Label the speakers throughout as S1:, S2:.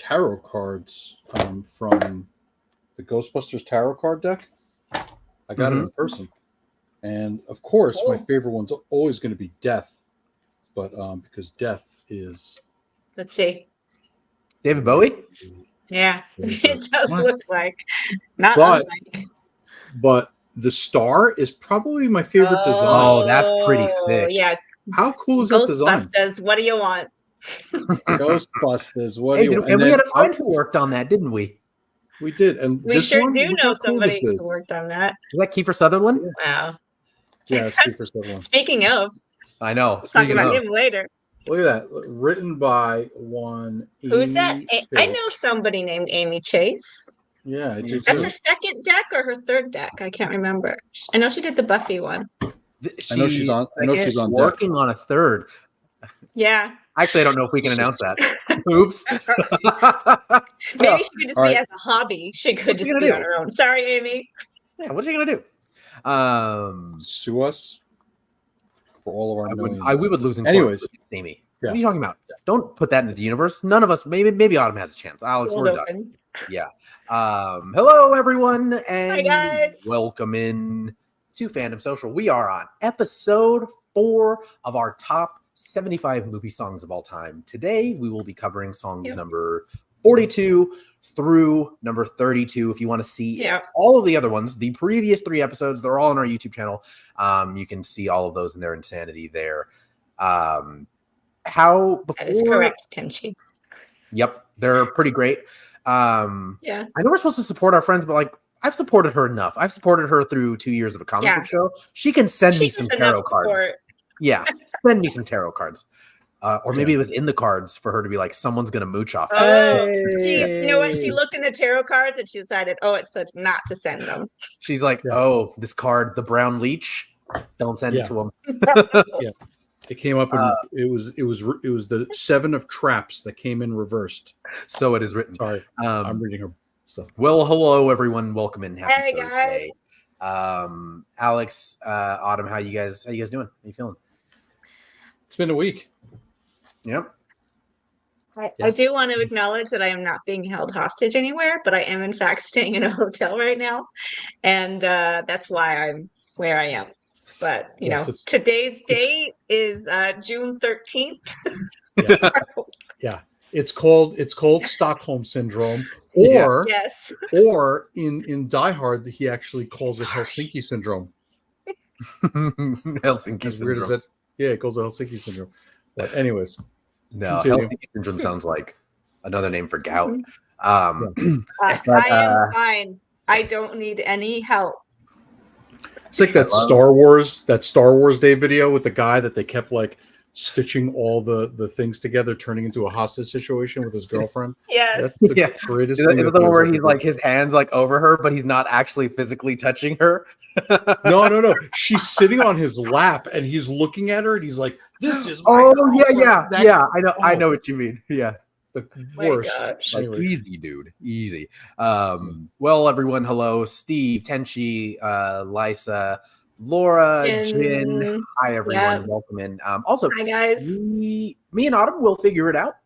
S1: tarot cards from the Ghostbusters tarot card deck. I got it in person. And of course, my favorite one's always going to be Death. But because Death is...
S2: Let's see.
S3: David Bowie?
S2: Yeah, it does look like. Not unlike.
S1: But the star is probably my favorite design.
S3: Oh, that's pretty sick.
S2: Yeah.
S1: How cool is that design?
S2: Ghostbusters, what do you want?
S1: Ghostbusters, what do you want?
S3: And we had a friend who worked on that, didn't we?
S1: We did. And
S2: we sure do know somebody who worked on that.
S3: Is that Kiefer Sutherland?
S2: Wow.
S1: Yeah, it's Kiefer Sutherland.
S2: Speaking of.
S3: I know.
S2: Let's talk about him later.
S1: Look at that. Written by one.
S2: Who's that? I know somebody named Amy Chase.
S1: Yeah, I do.
S2: That's her second deck or her third deck? I can't remember. I know she did the Buffy one.
S1: I know she's on
S3: working on a third.
S2: Yeah.
S3: Actually, I don't know if we can announce that. Oops.
S2: Maybe she could just be as a hobby. She could just be on her own. Sorry, Amy.
S3: Yeah, what are you gonna do?
S1: Sue us for all of our millions.
S3: We would lose in court.
S1: Anyways,
S3: Amy. Yeah. What are you talking about? Don't put that into the universe. None of us. Maybe Autumn has a chance. Alex, we're done. Yeah. Hello, everyone, and
S2: hi, guys.
S3: Welcome in to Fandom Social. We are on episode 4 of our top 75 movie songs of all time. Today, we will be covering songs number 42 through number 32. If you want to see all of the other ones, the previous 3 episodes, they're all on our YouTube channel. You can see all of those in their insanity there. That
S2: is correct, Tenchi.
S3: Yep, they're pretty great. I know we're supposed to support our friends, but like I've supported her enough. I've supported her through 2 years of a comic book show. She can send me some tarot cards. Yeah, send me some tarot cards. Or maybe it was in the cards for her to be like, someone's going to mooch off.
S2: You know what? She looked in the tarot cards and she decided, it's such not to send them.
S3: She's like, this card, the brown leech, don't send it to him.
S1: Yeah. It came up and it was the 7 of traps that came in reversed.
S3: So it is written.
S1: Sorry. I'm reading her stuff.
S3: Well, hello everyone. Welcome in. Happy
S2: Thursday.
S3: Guys. Alex, Autumn, how you guys doing? How you feeling?
S1: It's been a week.
S3: Yep.
S2: I do want to acknowledge that I am not being held hostage anywhere, but I am in fact staying in a hotel right now. And that's why I'm where I am. But you know, today's date is June 13th.
S1: Yeah. It's called Stockholm syndrome. Or or in Die Hard, he actually calls it Helsinki syndrome.
S3: Helsinki syndrome.
S1: It calls it Helsinki syndrome. But anyways.
S3: No, Helsinki syndrome sounds like another name for gout.
S2: I am fine. I don't need any help.
S1: It's like that Star Wars Day video with the guy that they kept like stitching all the things together, turning into a hostage situation with his girlfriend.
S2: Yes.
S1: That's the greatest thing.
S3: Is it the one where he's like his hands like over her, but he's not actually physically touching her?
S1: No. She's sitting on his lap and he's looking at her and he's like, "This is my
S3: I know what you mean. Yeah.
S1: The worst.
S3: Like, easy, dude. Easy. Well, everyone, hello. Steve, Tenchi, Lysa, Laura, Jin. Hi, everyone. Welcome in. Also,
S2: hi, guys.
S3: Me and Autumn will figure it out.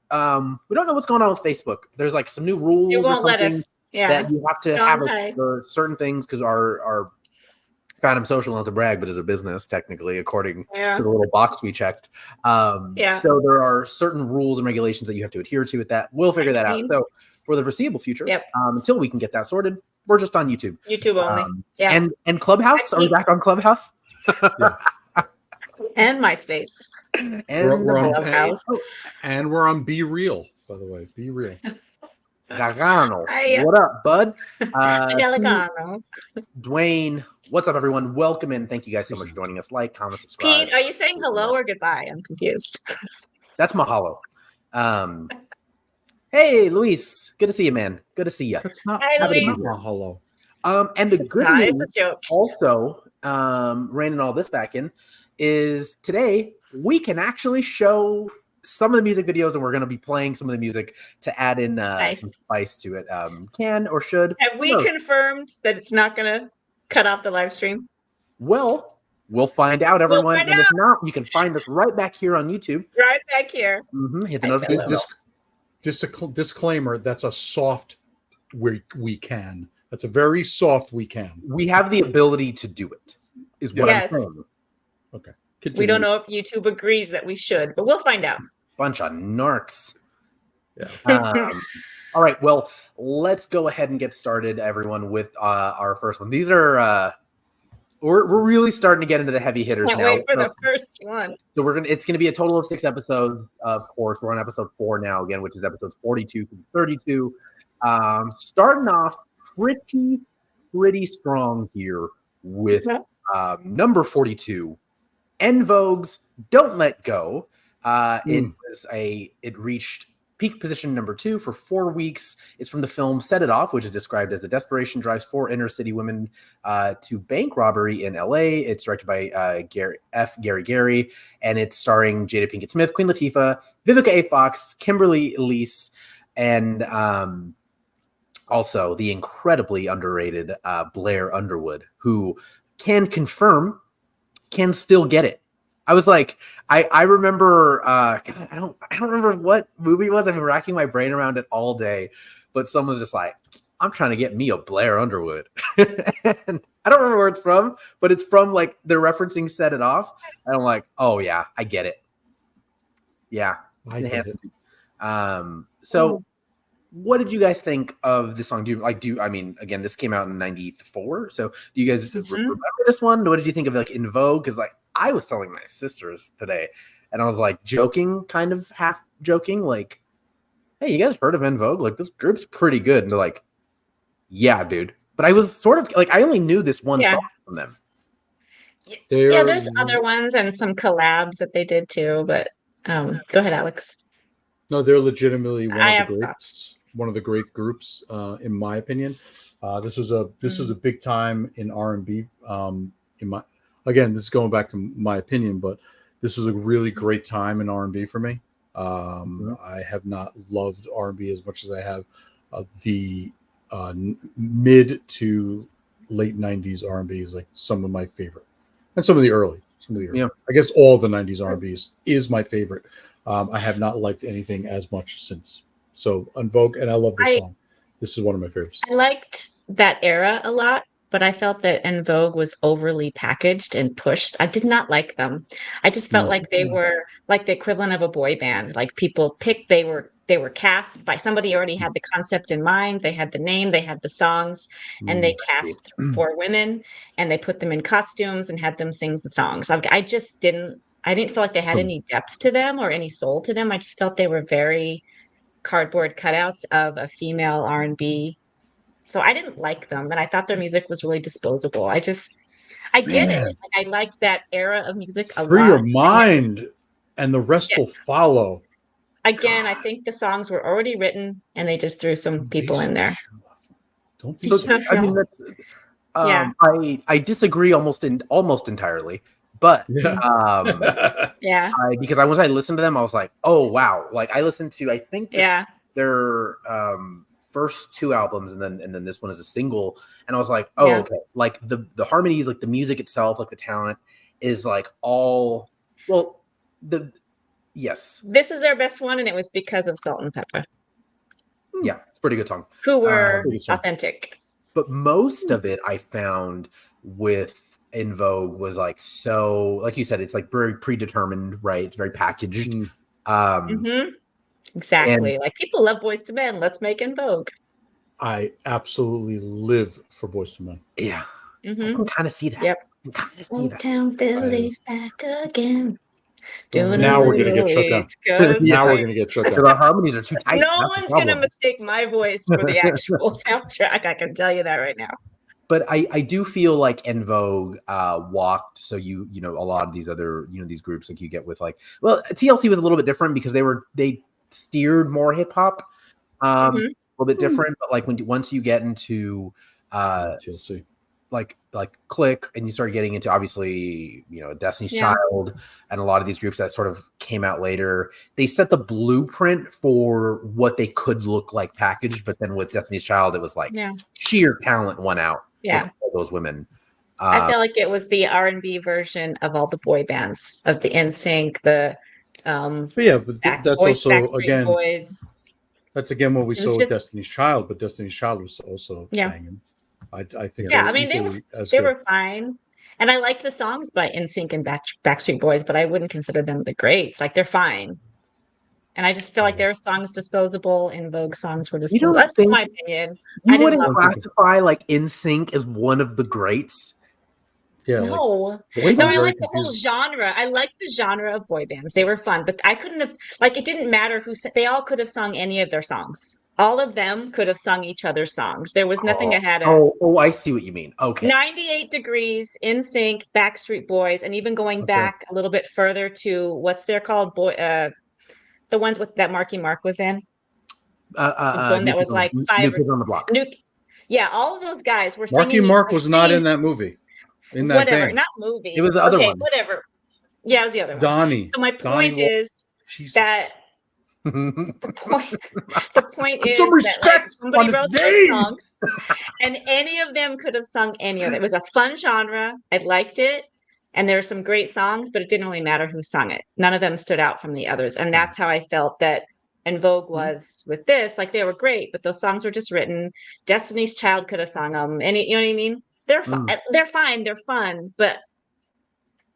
S3: We don't know what's going on with Facebook. There's like some new rules or something that you have to have for certain things because our Fandom Social, not to brag, but is a business technically, according to the little box we checked. So there are certain rules and regulations that you have to adhere to with that. We'll figure that out. So for the foreseeable future, until we can get that sorted, we're just on YouTube.
S2: YouTube only.
S3: And Clubhouse. Are we back on Clubhouse?
S2: And MySpace.
S3: And
S1: we're on Be Real, by the way. Be Real.
S3: Gargano. What up, bud?
S2: Gargano.
S3: Dwayne. What's up, everyone? Welcome in. Thank you guys so much for joining us. Like, comment, subscribe.
S2: Pete, are you saying hello or goodbye? I'm confused.
S3: That's mahalo. Hey, Luis. Good to see you, man. Good to see you.
S1: That's not mahalo.
S3: And the good news also, reining all this back in, is today we can actually show some of the music videos, and we're going to be playing some of the music to add in some spice to it. Can or should.
S2: Have we confirmed that it's not going to cut off the live stream?
S3: Well, we'll find out, everyone. And if not, you can find us right back here on YouTube.
S2: Right back here.
S3: Hit the notification bell.
S1: disclaimer, that's a soft we can. That's a very soft we can.
S3: We have the ability to do it, is what I'm saying.
S1: Okay.
S2: Continue. We don't know if YouTube agrees that we should, but we'll find out.
S3: Bunch of narcs.
S1: Yeah.
S3: All right. Well, let's go ahead and get started, everyone, with our first one. These are we're really starting to get into the heavy hitters now.
S2: Wait for the first one.
S3: So it's gonna be a total of 6 episodes. Of course, we're on episode 4 now, again, which is episodes 42 through 32. Starting off pretty strong here with number 42, En Vogue's "Don't Let Go." It reached peak position number 2 for 4 weeks. It's from the film Set It Off, which is described as the desperation drives 4 inner city women to bank robbery in LA. It's directed by Gary, and it's starring Jada Pinkett Smith, Queen Latifah, Vivica A. Fox, Kimberly Elise, and also the incredibly underrated Blair Underwood, who can still get it. I was like, I remember, God, I don't remember what movie it was. I've been racking my brain around it all day, but someone's just like, I'm trying to get me a Blair Underwood. And I don't remember where it's from, but it's from like they're referencing Set It Off. And I'm like, oh yeah, I get it. Yeah.
S1: I get it.
S3: So what did you guys think of this song? I mean, again, this came out in 94. So do you guys remember this one? What did you think of like En Vogue? Because like I was telling my sisters today, and I was like joking, kind of half joking, like, hey, you guys heard of En Vogue? Like, this group's pretty good. And they're like, yeah, dude. But I was sort of like, I only knew this one song from them.
S2: There's other ones and some collabs that they did too, but go ahead, Alex.
S1: No, they're legitimately one of the great groups, in my opinion. This was a big time in R&B. Again, this is going back to my opinion, but this was a really great time in R&B for me. I have not loved R&B as much as I have the mid to late 90s R&B is like some of my favorite, and some of the early. Yeah. I guess all the 90s R&B is my favorite. I have not liked anything as much since. So En Vogue, and I love this song. This is one of my favorites.
S2: I liked that era a lot, but I felt that En Vogue was overly packaged and pushed. I did not like them. I just felt like they were like the equivalent of a boy band. Like people picked, they were cast by somebody already had the concept in mind. They had the name, they had the songs, and they cast 4 women, and they put them in costumes and had them sing the songs. I didn't feel like they had any depth to them or any soul to them. I just felt they were very cardboard cutouts of a female R&B. So I didn't like them, and I thought their music was really disposable. I get it. Like, I liked that era of music a lot.
S1: Free your mind, and the rest will follow.
S2: Again, I think the songs were already written, and they just threw some people in there.
S1: Don't be so
S3: I mean, that's I disagree almost entirely. But because once I listened to them, I was like, oh wow! Like I listened to their first 2 albums, and then this one is a single, and I was like, oh okay. Like the harmonies, like the music itself, like the talent is like all yes.
S2: This is their best one, and it was because of Salt and Pepper.
S3: Yeah, it's a pretty good song.
S2: Who were authentic.
S3: But most of it I found with En Vogue was like, so like you said, it's like very predetermined, right? It's very packaged.
S2: Exactly. Like people love Boyz II Men. Let's make En Vogue.
S1: I absolutely live for Boyz II Men.
S3: Yeah. I can kind of see that.
S2: Yep.
S3: Old
S2: Town Billy's back again.
S1: Now we're gonna get shut down. Now we're gonna get shut down.
S3: The harmonies are too tight.
S2: No one's gonna mistake my voice for the actual soundtrack. I can tell you that right now.
S3: But I do feel like En Vogue walked. So you know a lot of these other these groups like you get with like TLC was a little bit different because they steered more hip hop, a little bit different. But like once you get into
S1: TLC.
S3: like Click, and you start getting into obviously Destiny's Child and a lot of these groups that sort of came out later, they set the blueprint for what they could look like packaged. But then with Destiny's Child, it was like sheer talent won out. With all those women.
S2: I feel like it was the R&B version of all the boy bands of the NSYNC, the
S1: but that's also again
S2: Boys.
S1: That's again what we saw with Destiny's Child, but Destiny's Child was also banging. I think.
S2: Yeah, I mean they were fine, and I liked the songs by NSYNC and Backstreet Boys, but I wouldn't consider them the greats. Like they're fine, and I just feel like their songs disposable. In Vogue songs were disposable. That's just my opinion.
S3: You wouldn't classify like NSYNC as one of the greats.
S1: Yeah,
S2: no, I like the whole genre. I liked the genre of boy bands. They were fun, but I couldn't have it didn't matter who said. They all could have sung any of their songs. All of them could have sung each other's songs. There was nothing that had
S3: I see what you mean. Okay.
S2: 98 Degrees, NSYNC, Backstreet Boys, and even going back a little bit further to what's they're called, the ones with that Marky Mark was in. One that was like five.
S3: On the Block.
S2: All of those guys were singing.
S1: Marky Mark was not in that movie. In that band.
S2: Not movie.
S3: It was the other one.
S2: Whatever. Yeah, it was the other one.
S1: Donnie.
S2: So my point is that the point is
S1: some respect
S2: that somebody
S1: on
S2: wrote
S1: his
S2: those
S1: name.
S2: songs, and any of them could have sung any of it. It was a fun genre. I liked it, and there were some great songs, but it didn't really matter who sung it. None of them stood out from the others, and that's how I felt that En Vogue was with this. Like they were great, but those songs were just written. Destiny's Child could have sung them. You know what I mean? They're fun. They're fine. They're fun, but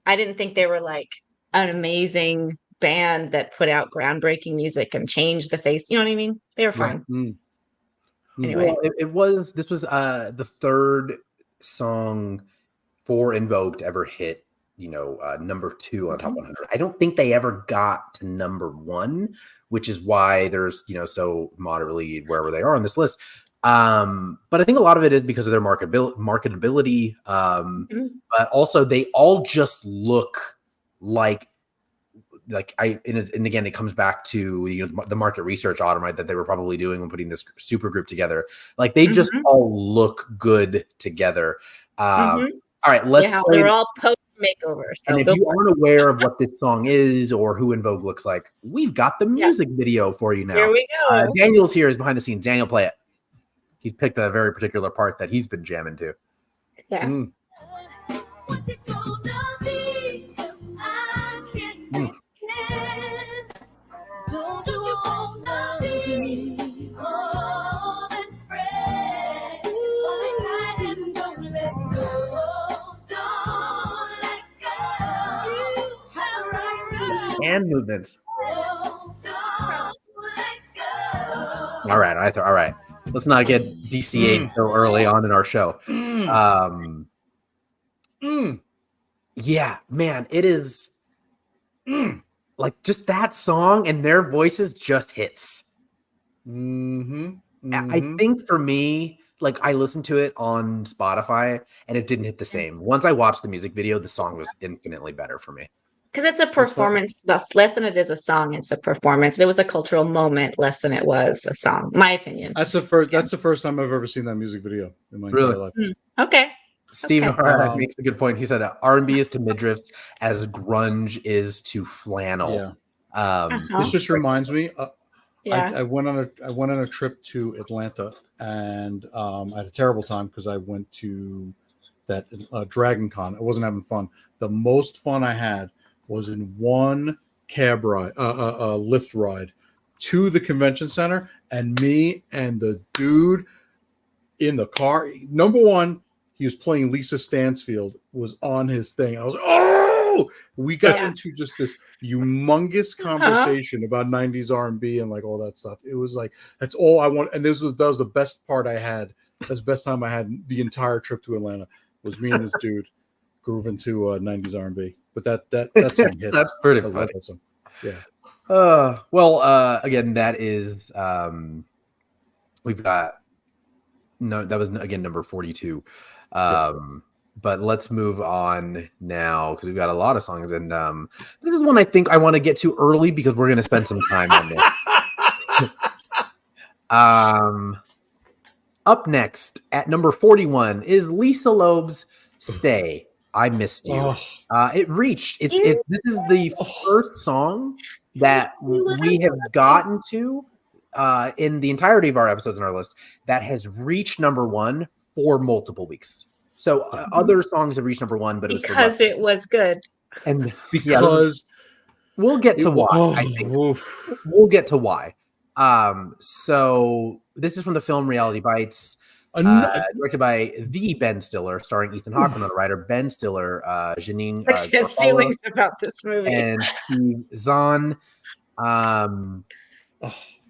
S2: I didn't think they were like an amazing band that put out groundbreaking music and changed the face. You know what I mean? They were fun. Anyway,
S3: well, this was the third song for En Vogue to ever hit, number 2 on Top 100. I don't think they ever got to number 1, which is why there's so moderately wherever they are on this list. But I think a lot of it is because of their marketability. But also they all just look like and again, it comes back to the market research automate that they were probably doing when putting this super group together. Like they just all look good together. All right, let's play.
S2: They're all post makeovers.
S3: So and if you aren't aware of what this song is or who En Vogue looks like, we've got the music video for you now.
S2: Here we go.
S3: Daniel's here is behind the scenes. Daniel, play it. He's picked a very particular part that he's been jamming to.
S2: Yeah.
S4: What's it gonna be? 'Cause I can't Don't you wanna be more than friends? Hold me tight and don't let go. Don't let go. You have a right to
S3: hand movements.
S4: Don't let go.
S3: All right. Let's not get DCA'd so early on in our show. Yeah, man, it is like just that song and their voices just hits. I think for me, like I listened to it on Spotify and it didn't hit the same. Once I watched the music video, the song was infinitely better for me.
S2: Because it's a performance less than it is a song. It's a performance. It was a cultural moment less than it was a song. My opinion.
S1: That's the first time I've ever seen that music video in my entire life.
S2: Okay.
S3: Steve makes a good point. He said R&B is to midriffs as grunge is to flannel.
S1: Yeah. This just reminds me. I went on a trip to Atlanta and I had a terrible time because I went to that Dragon Con. I wasn't having fun. The most fun I had was in one cab ride, Lyft ride to the convention center, and me and the dude in the car. Number one, he was playing Lisa Stansfield, was on his thing. I was like, oh! We got into just this humongous conversation about 90s R&B and like all that stuff. It was like, that's all I want. And that was the best part I had. That's the best time I had the entire trip to Atlanta was me and this dude grooving to 90s R&B. But that song hits.
S3: That's pretty funny.
S1: That song. Yeah.
S3: Again, that is we've got that was again number 42. But let's move on now because we've got a lot of songs, and this is one I think I want to get to early because we're going to spend some time on this. Up next at number 41 is Lisa Loeb's "Stay." I Missed You. It reached. This is the first song that we have gotten to in the entirety of our episodes in our list that has reached number 1 for multiple weeks. So other songs have reached number 1, but
S2: it was good.
S3: And
S1: because
S3: we'll get to why. I think we'll get to why. So this is from the film Reality Bites, directed by the Ben Stiller, starring Ethan Hawke, Winona Ryder, Ben Stiller, Janine
S2: his feelings about this movie,
S3: and Steve Zahn.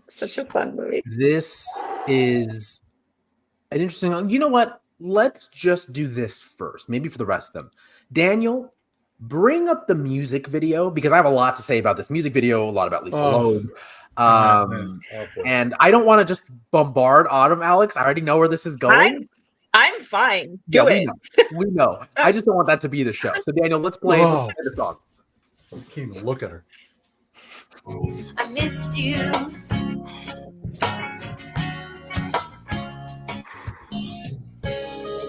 S2: Such a fun movie.
S3: This is an interesting. You know what? Let's just do this first, maybe for the rest of them. Daniel, bring up the music video because I have a lot to say about this music video, a lot about Lisa Loeb. And I don't want to just bombard Autumn, Alex. I already know where this is going.
S2: I'm fine. Do it.
S3: We know. I just don't want that to be the show. So Daniel, let's play the song.
S1: I can't even look at her.
S4: I missed you.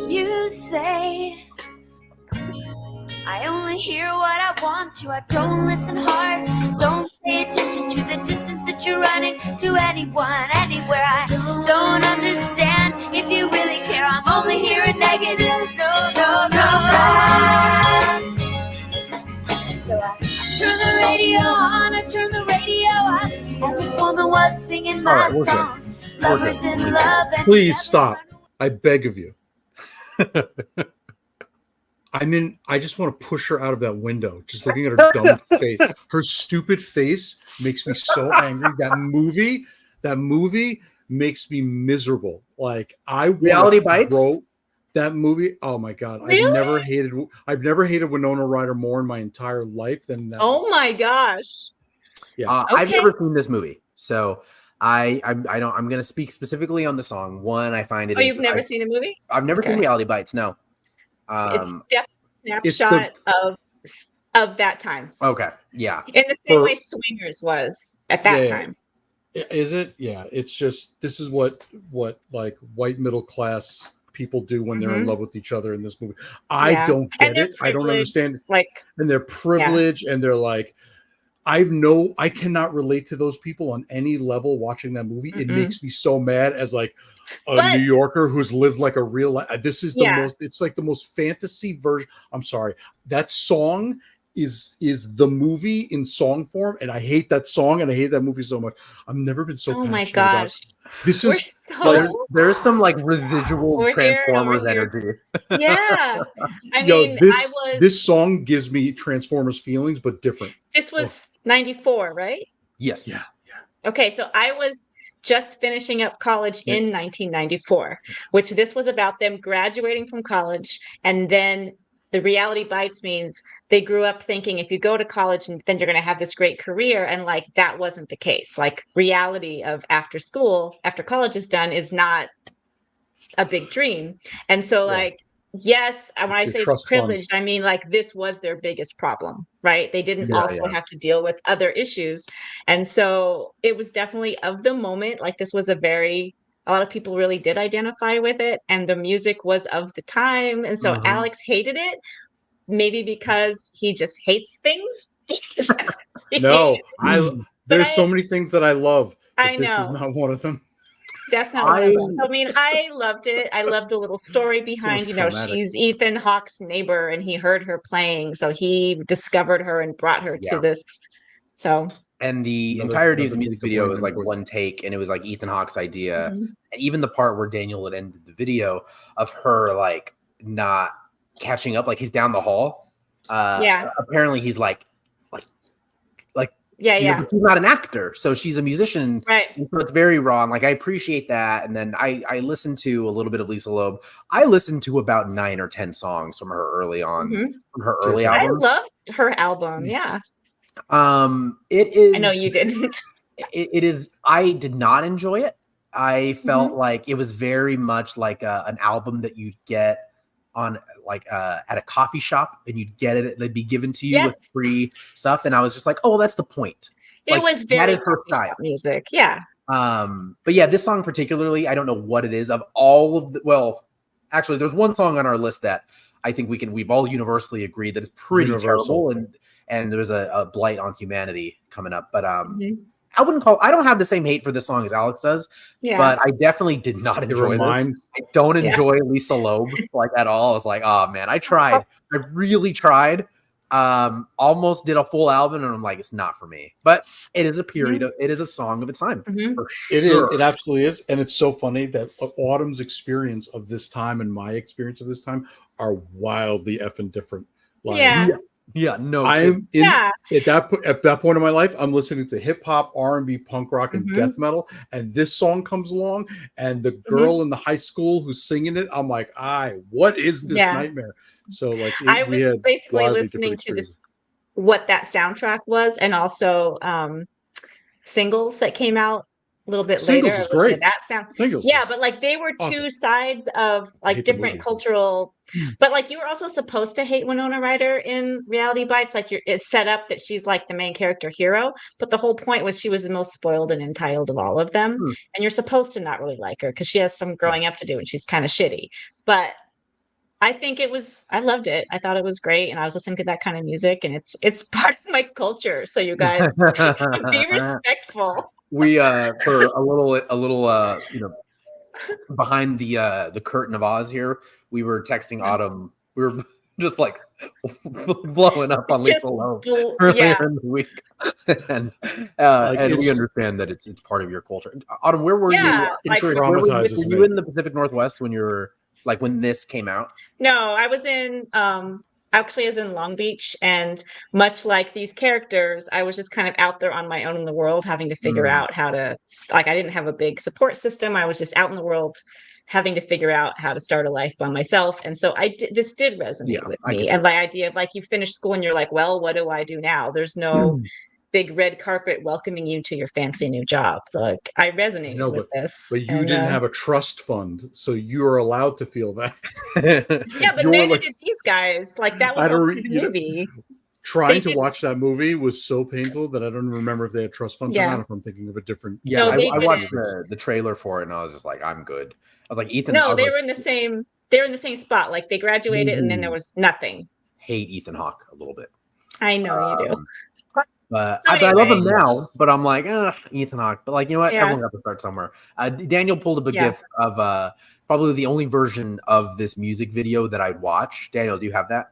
S4: You say I only hear what I want to. I don't listen hard. Don't pay attention to the distance that you're running to anyone, anywhere. I don't understand if you really care. I'm only hearing negative. No. So I turn the radio on. I turn the radio on. And this woman was singing my song. Lovers in love. And
S1: please stop. I beg of you. I just want to push her out of that window. Just looking at her dumb face. Her stupid face makes me so angry. That movie makes me miserable. Like
S3: Reality Bites.
S1: That movie. Oh my god!
S2: Really?
S1: I've never hated Winona Ryder more in my entire life than that.
S2: Oh my gosh!
S1: Yeah,
S3: I've never seen this movie, so I'm going to speak specifically on the song. One, I find it.
S2: Oh, you've never seen the movie?
S3: I've never seen Reality Bites. No.
S2: It's definitely a snapshot of that time.
S3: Okay. Yeah.
S2: In the same way Swingers was at that time.
S1: Is it? Yeah. It's just this is what like white middle class people do when they're in love with each other in this movie. I don't get it. I don't understand. And they're privileged and they're like, I cannot relate to those people on any level watching that movie. It makes me so mad as like a New Yorker who's lived like a real life. This is the most, it's like the most fantasy version. I'm sorry. That song is the movie in song form. And I hate that song and I hate that movie so much. I've never been so passionate
S2: my gosh.
S1: about this.
S3: There's some like residual Transformers energy.
S2: Yeah. I mean,
S1: this song gives me Transformers feelings, but different.
S2: This was 94, right?
S3: Yes.
S1: Yeah.
S2: Okay. So I was just finishing up college in 1994, which this was about them graduating from college. And then the Reality Bites means they grew up thinking if you go to college and then you're going to have this great career. And like, that wasn't the case. Like reality of after school, after college is done is not a big dream. And so like, yes, when I say it's privileged, I mean like this was their biggest problem, right? They didn't have to deal with other issues. And so it was definitely of the moment, like this was a lot of people really did identify with it and the music was of the time. And so Alex hated it, maybe because he just hates things.
S1: No, there's so many things that I love. But this is not one of them.
S2: That's not one of them. So, I mean, I loved it. I loved the little story behind, she's Ethan Hawke's neighbor and he heard her playing. So he discovered her and brought her to this. So.
S3: And the entirety of the music video was like one take, and it was like Ethan Hawke's idea. And even the part where Daniel had ended the video of her like not catching up, like he's down the hall. Apparently he's like, she's not an actor, so she's a musician,
S2: right?
S3: And so it's very raw. And like I appreciate that. And then I listened to a little bit of Lisa Loeb. I listened to about 9 or 10 songs from her early on, from her early album.
S2: I loved her album. Yeah.
S3: It is.
S2: I know you didn't.
S3: It is. I did not enjoy it. I felt like it was very much like an album that you'd get on like at a coffee shop, and you'd get it. They'd be given to you with free stuff, and I was just like, oh, that's the point.
S2: It was very that is her style music, yeah.
S3: But yeah, this song particularly, I don't know what it is. Of all of the, well, actually, there's one song on our list that I think we've all universally agreed that is pretty terrible, and there's a blight on humanity coming up. But I don't have the same hate for this song as Alex does, but I definitely did not enjoy this. I don't enjoy Lisa Loeb like at all. I was like, oh man, I tried. I really tried. almost did a full album, and I'm like, it's not for me. But it is a period. It is a song of its time.
S2: For
S1: sure. It is. It absolutely is. And it's so funny that Autumn's experience of this time and my experience of this time are wildly effing different.
S2: Like,
S3: no.
S1: I'm in at that point in my life. I'm listening to hip hop, R&B, punk rock, and death metal, and this song comes along, and the girl in the high school who's singing it, I'm like, what is this nightmare? So like,
S2: I was basically listening to this, what that soundtrack was, and also singles that came out a little bit
S1: Singles
S2: later.
S1: Is great.
S2: That sound, but like they were two sides of like different cultural. But like you were also supposed to hate Winona Ryder in Reality Bites. Like it's set up that she's like the main character hero, but the whole point was she was the most spoiled and entitled of all of them, and you're supposed to not really like her because she has some growing up to do and she's kind of shitty. But I think I loved it. I thought it was great. And I was listening to that kind of music, and it's part of my culture. So you guys be respectful.
S3: We, for a little, behind the curtain of Oz here, we were texting Autumn. We were just like blowing up on Lisa Loeb earlier in the week. And we understand that it's part of your culture. Autumn, where were you? Were you in the Pacific Northwest when you were, like, when this came out?
S2: No, I was in actually in Long Beach, and much like these characters, I was just kind of out there on my own in the world, having to figure out how to, like, I didn't have a big support system. I was just out in the world having to figure out how to start a life by myself. And so this did resonate with me. And the idea of like, you finish school and you're like, well, what do I do now? There's no big red carpet welcoming you to your fancy new job. So like, I resonated with this.
S1: But you didn't have a trust fund, so you were allowed to feel that.
S2: But neither did these guys. Like that was the movie.
S1: Trying to watch that movie was so painful that I don't remember if they had trust funds or not. If I'm thinking of a different,
S3: I watched the trailer for it, and I was just like, I'm good. I was like, Ethan.
S2: No, they were in the same. They were in the same spot. Like they graduated, and then there was nothing.
S3: Hate Ethan Hawke a little bit.
S2: I know you do.
S3: But I love him now. But I'm like, Ethan Hawke. But like, you know what? Everyone got to start somewhere. Daniel pulled up a GIF of probably the only version of this music video that I'd watch. Daniel, do you have that?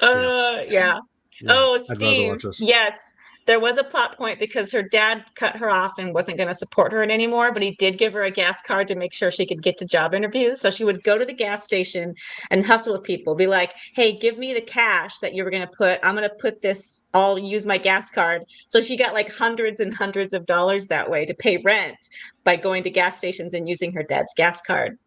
S2: Oh, Steve. Yes. There was a plot point because her dad cut her off and wasn't going to support her anymore, but he did give her a gas card to make sure she could get to job interviews. So she would go to the gas station and hustle with people, be like, hey, give me the cash that you were going to put. I'm going to put this, I'll use my gas card. So she got like hundreds and hundreds of dollars that way to pay rent by going to gas stations and using her dad's gas card.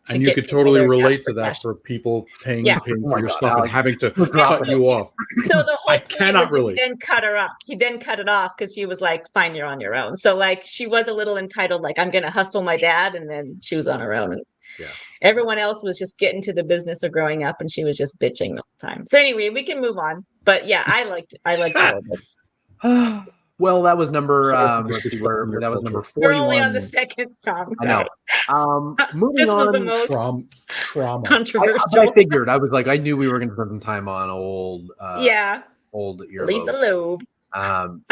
S1: And you could totally relate to that for people paying for your stuff and having to cut you off.
S2: So the whole
S1: I cannot relate.
S2: He then cut her off. He then cut it off because he was like, fine, you're on your own. So like she was a little entitled, like, I'm going to hustle my dad. And then she was on her own. And everyone else was just getting to the business of growing up, and she was just bitching the whole time. So anyway, we can move on. But yeah, I liked all of this.
S3: Well, that was number. Let's see where that was number 41.
S2: We're only on the second song.
S3: Sorry. I know. Moving
S2: this was
S3: on,
S2: the most
S1: trauma.
S2: controversial.
S3: I figured. I was like, I knew we were going to spend some time on old earlobe.
S2: Lisa Loeb.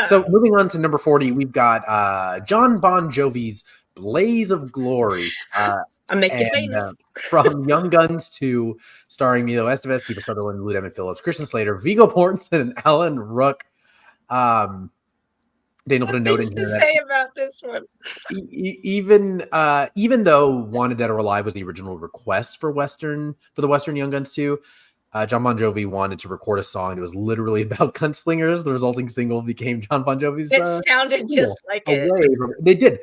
S3: So moving on to number 40, we've got John Bon Jovi's "Blaze of Glory."
S2: I'll make you famous.
S3: From Young Guns 2, starring Emilio Estevez, Kiefer Sutherland, Lou Diamond Phillips, Christian Slater, Viggo Mortensen, and Alan Ruck. Daniel put a note in here
S2: to say about this one.
S3: Even though "Wanted Dead or Alive" was the original request for the Western Young Guns 2, John Bon Jovi wanted to record a song that was literally about gunslingers. The resulting single became John Bon Jovi's.
S2: It sounded just like it.
S3: They did.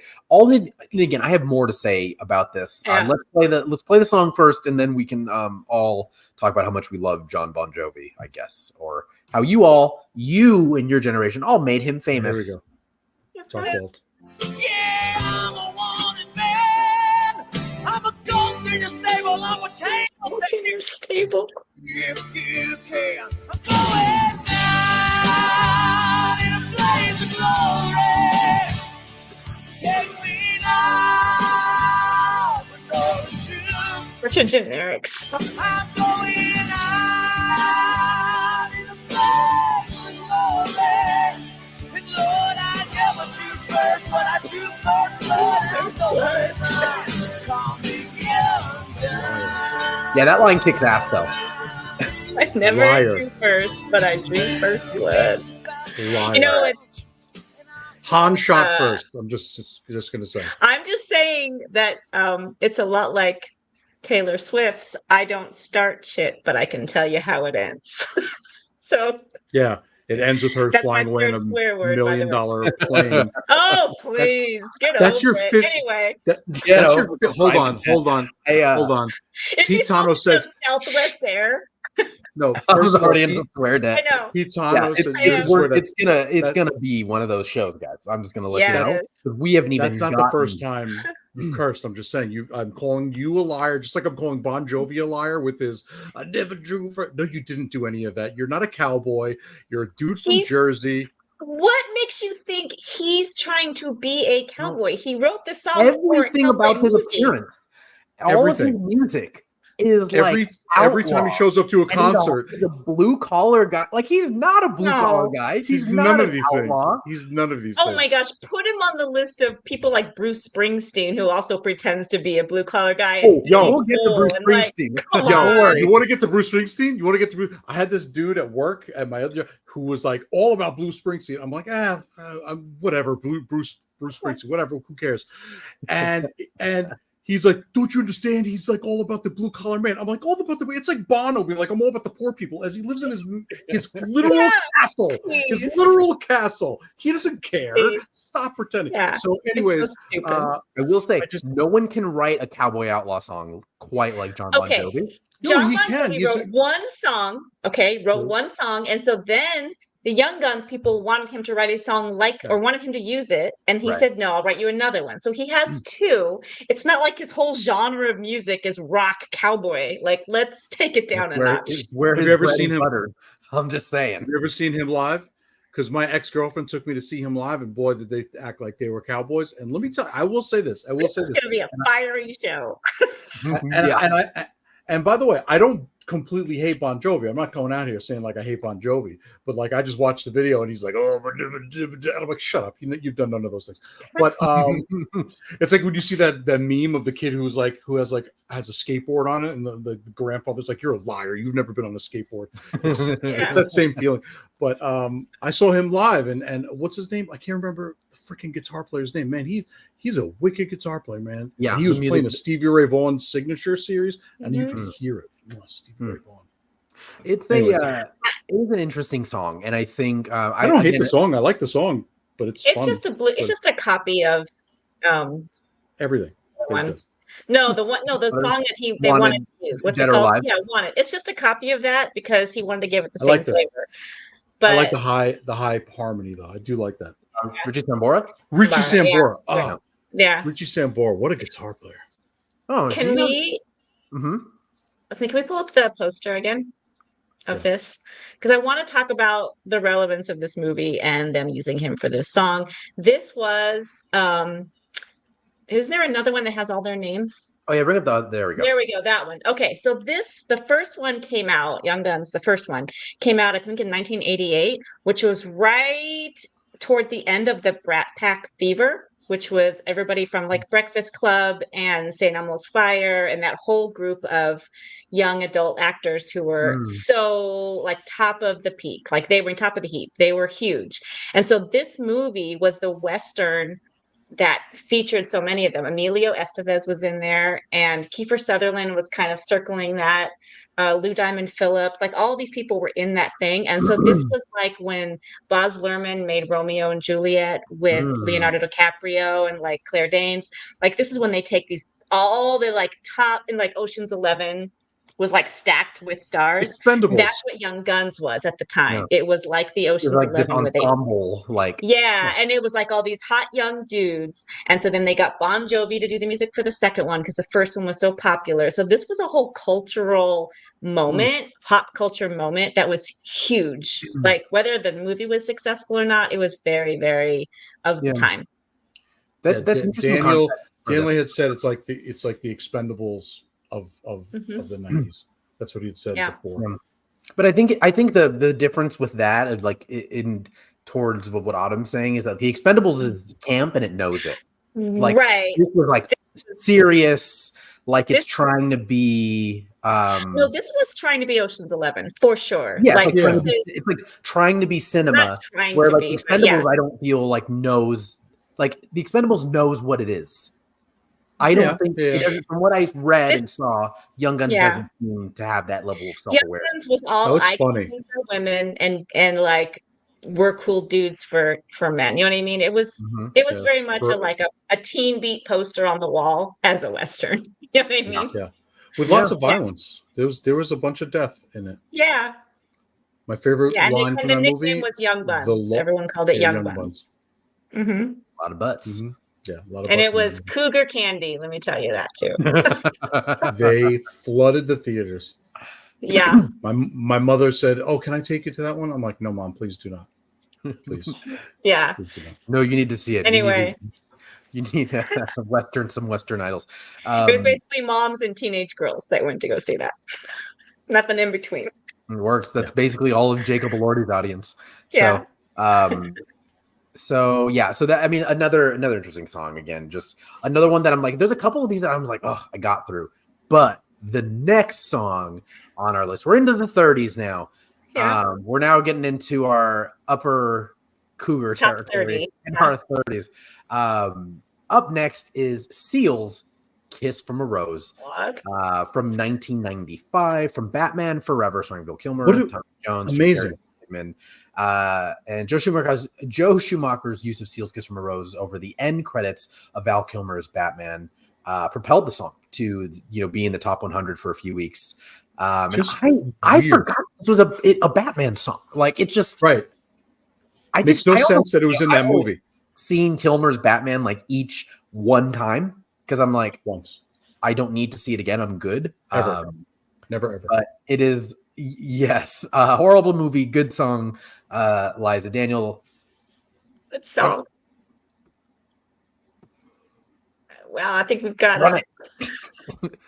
S3: Again, I have more to say about this. Let's play the song first, and then we can all talk about how much we love John Bon Jovi, I guess, or how you and your generation all made him famous.
S1: There we go. It's our fault.
S4: Yeah, I'm a wanted man. I'm a goat in your stable. I'm what came.
S2: What's in your stable?
S4: If you can, I'm going down in a blaze of glory. Take me now, but no truth.
S2: What's your generics?
S4: I'm going out in a blaze of glory. And Lord, I never choose first, but I choose first blood. I'm going to call me young.
S3: Yeah, that line kicks ass though.
S2: I never drew first, but I drew first blood.
S1: Liar.
S2: You know, it's
S1: Han shot first. I'm just gonna say.
S2: I'm just saying that it's a lot like Taylor Swift's "I don't start shit, but I can tell you how it ends." So
S1: yeah, it ends with her flying away in a $1 million plane.
S2: Oh, please get
S1: that's
S2: over
S1: your
S2: it.
S1: fifth.
S2: Anyway,
S1: That's your. Hold on.
S3: Hold
S1: on.
S2: Is
S1: Pete Tano says
S2: Southwest Air.
S1: No, first of all,
S3: Pete,
S2: I know.
S1: Pete Tano said
S3: it's gonna be one of those shows, guys. I'm just gonna let you know. We haven't even.
S1: That's not the first time you've cursed. I'm just saying I'm calling you a liar, just like I'm calling Bon Jovi a liar with his "I never drew for." No, you didn't do any of that. You're not a cowboy. You're a dude from Jersey.
S2: What makes you think he's trying to be a cowboy? He wrote the song.
S3: Everything about his appearance, all of his music. Is
S1: every time he shows up to a concert,
S3: he's a blue collar guy. Like he's not a blue collar guy. He's
S1: none of these things. He's none of these.
S2: Oh my gosh! Put him on the list of people like Bruce Springsteen, who also pretends to be a blue collar guy.
S3: Oh, we'll get to Bruce Springsteen.
S1: You want to get to Bruce Springsteen? You want to get to Bruce? I had this dude at work at my other job who was like all about Bruce Springsteen. I'm like, I'm whatever. Bruce Springsteen, whatever. Who cares? And he's like, don't you understand? He's like all about the blue collar man. I'm like, all about the. It's like Bono being like, I'm all about the poor people as he lives in his literal castle.
S2: Please.
S1: His literal castle. He doesn't care.
S2: Please.
S1: Stop pretending.
S2: Yeah.
S1: So, anyways,
S2: so
S3: I will say, no one can write a cowboy outlaw song quite like John Bon Jovi.
S2: John Bon Jovi wrote one song. Wrote one song, and so then the Young Guns people wanted him to write a song or wanted him to use it, and he said, no, I'll write you another one. So he has two. It's not like his whole genre of music is rock cowboy. Like, let's take it down a notch.
S1: Have you ever seen him?
S3: I'm just saying.
S1: Have you ever seen him live? Because my ex-girlfriend took me to see him live, and boy, did they act like they were cowboys. And let me tell you, I will say this.
S2: It's going to be a fiery show.
S1: And by the way, I don't completely hate Bon Jovi. I'm not going out here saying like I hate Bon Jovi, but like I just watched the video and he's like, oh, I'm like, shut up. You've done none of those things. But it's like when you see that meme of the kid has a skateboard on it, and the grandfather's like, you're a liar. You've never been on a skateboard. It's that same feeling. But I saw him live, and what's his name? I can't remember the freaking guitar player's name. Man, he's a wicked guitar player, man. Yeah, and he was playing a Stevie Ray Vaughan signature series, and you could hear it. Oh, Stevie Ray Vaughan.
S3: It's it is an interesting song, and I think
S1: I don't hate the song. I like the song, but it's fun,
S2: it's just a copy of
S1: everything.
S2: The song that they wanted to use. What's it called? Yeah, Wanted. It's just a copy of that because he wanted to give it the same flavor. But
S1: I like the high harmony though. I do like that.
S3: Richie Sambora.
S1: Richie Sambora.
S2: Yeah.
S1: Richie Sambora. What a guitar player.
S3: Oh,
S2: can we? So can we pull up the poster again of this? Because I want to talk about the relevance of this movie and them using him for this song. This was, isn't there another one that has all their names?
S3: Oh yeah, bring up there we go.
S2: There we go, that one. Okay, so the first one came out, Young Guns, the first one came out, I think in 1988, which was right toward the end of the Brat Pack fever, which was everybody from like Breakfast Club and St. Elmo's Fire and that whole group of young adult actors who were so like top of the peak, like they were in top of the heap. They were huge. And so this movie was the Western that featured so many of them. Emilio Estevez was in there, and Kiefer Sutherland was kind of circling that. Lou Diamond Phillips, like all these people were in that thing. And so this was like when Baz Luhrmann made Romeo and Juliet with Leonardo DiCaprio and like Claire Danes. Like this is when they take all the like top, and like Ocean's 11 was like stacked with stars.
S1: Expendables.
S2: That's what Young Guns was at the time. Yeah. It was like the Ocean's
S3: like
S2: 11
S3: this ensemble,
S2: and it was like all these hot young dudes. And so then they got Bon Jovi to do the music for the second one because the first one was so popular. So this was a whole cultural moment, pop culture moment that was huge. Like whether the movie was successful or not, it was very, very of the time.
S3: That's
S1: Daniel had said it's like the Expendables of the 90s. That's what he had said before.
S3: But I think the difference with that, like in towards what Autumn's saying, is that the Expendables is camp and it knows it. Like,
S2: right.
S3: This was like serious, like it's trying to be
S2: No, this was trying to be Ocean's 11 for sure.
S3: Yeah,
S2: like
S3: it's like trying to be cinema. Where like the Expendables, I don't feel like knows. Like the Expendables knows what it is. I don't think it doesn't, from what I read and saw, Young Guns doesn't seem to have that level of self-awareness.
S2: Young Guns was all icons for women and like we're cool dudes for men. You know what I mean? It was very much a teen beat poster on the wall as a Western. You know what I mean?
S1: Yeah. With lots of violence. There was a bunch of death in it.
S2: Yeah.
S1: My favorite line from that movie.
S2: The nickname was Young Buns. Everyone called it Young Buns.
S3: Mm-hmm. A lot of butts.
S1: Mm-hmm. Yeah, a lot of
S2: and
S1: butts.
S2: It was cougar candy. Let me tell you that too.
S1: They flooded the theaters.
S2: Yeah.
S1: My mother said, "Oh, can I take you to that one?" I'm like, "No, Mom, please do not. Please."
S2: Yeah.
S1: Please do not.
S3: No, you need to see it.
S2: Anyway.
S3: You need some Western idols.
S2: It was basically moms and teenage girls that went to go see that. Nothing in between.
S3: It works. That's basically all of Jacob Elordi's audience.
S2: Yeah.
S3: So that, I mean, another interesting song. Again, just another one that I'm like, there's a couple of these that I'm like, oh, I got through. But the next song on our list, we're into the 30s now. Yeah. We're now getting into our upper cougar
S2: Top
S3: territory
S2: 30.
S3: In our 30s. Up next is Seal's "Kiss from a Rose" from 1995, from Batman Forever, starring Bill Kilmer, Tom Jones,
S1: amazing.
S3: And Joe Schumacher's use of Seal's "Kiss from a Rose" over the end credits of Val Kilmer's Batman propelled the song to be in the top 100 for a few weeks. And I forgot this was a Batman song. Like it's just
S1: right. Makes no sense that it was in that movie.
S3: Seeing Kilmer's Batman like each one time because I'm like
S1: once.
S3: I don't need to see it again. I'm good.
S1: Never ever.
S3: But it is a horrible movie. Good song, Liza Daniel.
S2: Good song. Well, I think we've got it.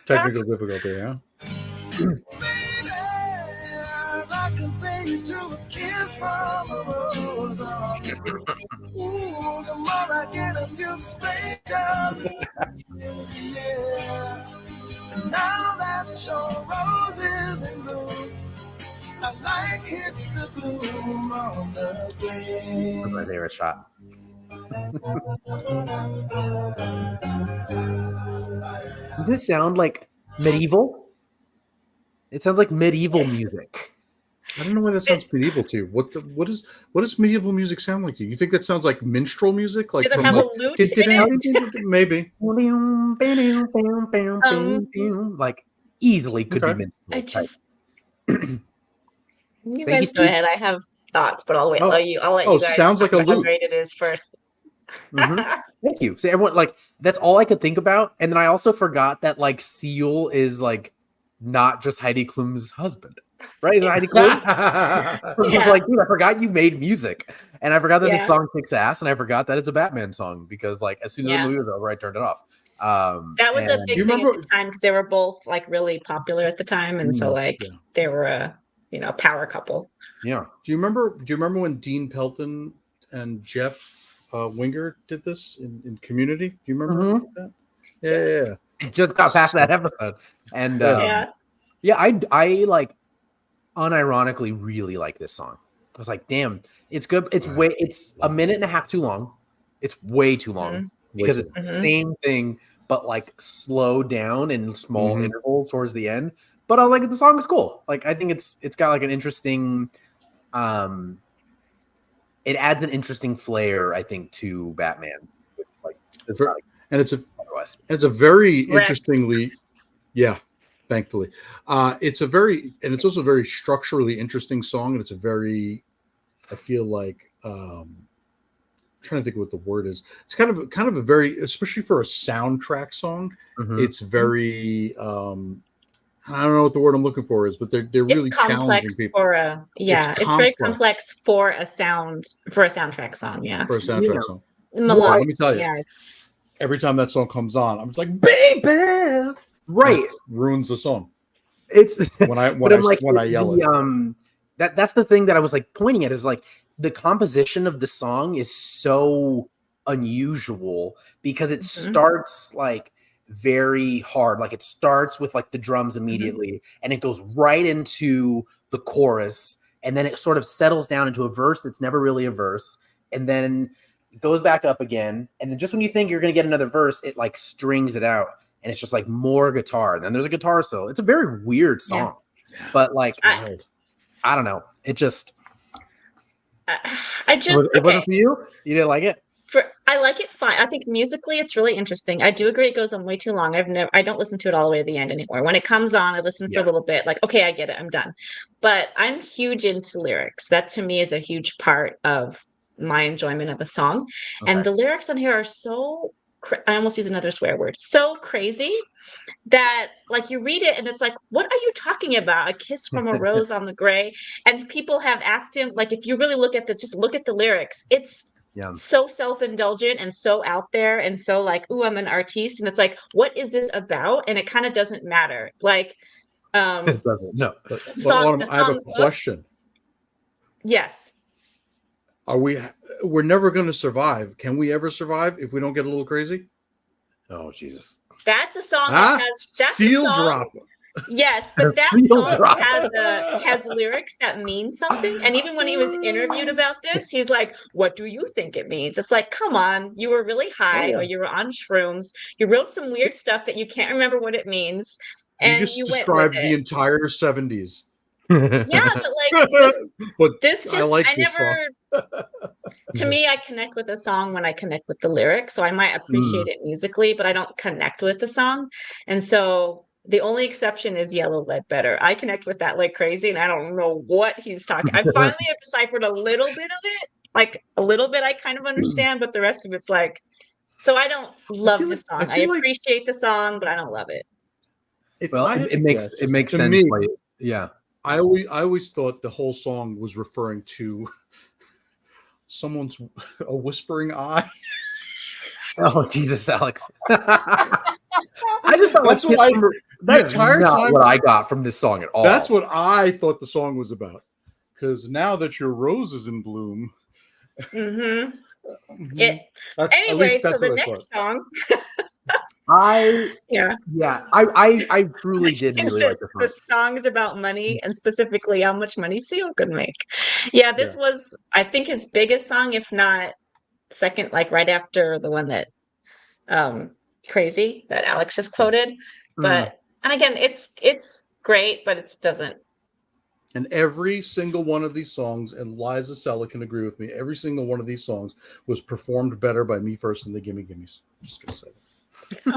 S1: Technical difficulty, yeah.
S4: I compare you to a kiss from a rose. Ooh, the more I get of you, stranger. Yeah. And now that your rose is in bloom, a light hits the gloom on the grave.
S3: That's my favorite shot. Does this sound like medieval? It sounds like medieval music.
S1: I don't know why that sounds medieval to you. What does medieval music sound like to you? You think that sounds like minstrel music? Like
S2: does it have a lute in
S1: it? Maybe.
S3: Like easily could be minstrel.
S2: I just you guys go ahead. I have thoughts, but I'll wait. I'll let you guys.
S1: Sounds like a lute.
S2: How great it is first.
S3: Thank you. See, everyone, like that's all I could think about, and then I also forgot that like Seal is like not just Heidi Klum's husband, right? Heidi Klum. I was like, dude, I forgot you made music, and I forgot that this song kicks ass, and I forgot that it's a Batman song because like as soon as the movie was over, I turned it off.
S2: That was a big thing at the time because they were both like really popular at the time, and so like they were a power couple.
S3: Yeah.
S1: Do you remember when Dean Pelton and Jeff Winger did this in Community? Do you remember that? Yeah.
S3: Just got past that episode, and I like unironically really like this song. I was like, damn, it's good. It's it's a minute and a half too long. It's way too long because it's the same thing, but like slowed down in small intervals towards the end. But I was like, the song is cool. Like, I think it's got like an interesting, it adds an interesting flair, I think, to Batman. Like, it's
S1: a very interestingly, thankfully, it's also a very structurally interesting song, and it's a very, I feel like, I'm trying to think of what the word is. It's kind of a very, especially for a soundtrack song, it's very. I don't know what the word I'm looking for is, but they're really challenging people.
S2: It's very complex for a soundtrack song. Yeah,
S1: for a soundtrack song.
S2: Let
S1: me tell you.
S2: Yeah, it's
S1: every time that song comes on, I'm just like, baby,
S3: right?
S1: It ruins the song.
S3: It's
S1: when I yell it.
S3: That's the thing that I was like pointing at is like the composition of the song is so unusual because it starts like very hard. Like it starts with like the drums immediately, and it goes right into the chorus, and then it sort of settles down into a verse that's never really a verse, and then it goes back up again, and then just when you think you're gonna get another verse, it like strings it out, and it's just like more guitar. And then there's a guitar solo. It's a very weird song, but like I don't know. It just
S2: it
S3: wasn't for you. You didn't like it.
S2: I like it fine. I think musically it's really interesting. I do agree it goes on way too long. I don't listen to it all the way to the end anymore. When it comes on, I listen for a little bit, like, okay, I get it, I'm done. But I'm huge into lyrics. That to me is a huge part of my enjoyment of a song. Okay. And the lyrics on here are so I almost use another swear word, so crazy that like you read it and it's like, what are you talking about? A kiss from a rose on the gray. And people have asked him, like, if you really look at the lyrics, it's so self-indulgent and so out there and so like, ooh, I'm an artiste. And it's like, what is this about? And it kind of doesn't matter. Like,
S3: it doesn't. No.
S1: I have a question.
S2: Yes.
S1: We're never going to survive. Can we ever survive if we don't get a little crazy?
S3: Oh, Jesus.
S2: That's a song that has
S1: Seal drop.
S2: Yes, but that song has lyrics that mean something. And even when he was interviewed about this, he's like, what do you think it means? It's like, come on, you were really high or you were on shrooms. You wrote some weird stuff that you can't remember what it means. And
S1: you just described the entire 70s.
S2: Yeah, but like this just
S1: I never
S2: to me, I connect with a song when I connect with the lyrics. So I might appreciate it musically, but I don't connect with the song. And so the only exception is Yellow Ledbetter. I connect with that like crazy, and I don't know what he's talking. I finally have deciphered a little bit of it. Like a little bit I kind of understand, but the rest of it's like, so I don't love the song. I appreciate the song, but I don't love it.
S3: It makes sense.
S1: Me,
S3: yeah.
S1: I always thought the whole song was referring to a whispering eye.
S3: Oh, Jesus, Alex. I just thought
S1: that's
S3: what I got from this song at all.
S1: That's what I thought the song was about. Because now that your rose is in bloom.
S2: Anyway, so the next song.
S3: I truly did really like the song.
S2: The song is about money, and specifically how much money Seal could make. Yeah, this was, I think, his biggest song, if not second, like right after the one that Crazy that Alex just quoted. But and again, it's great, but it doesn't.
S1: And every single one of these songs, and Liza Sella can agree with me, every single one of these songs was performed better by Me First and the Gimme Gimmes. Just gonna say that.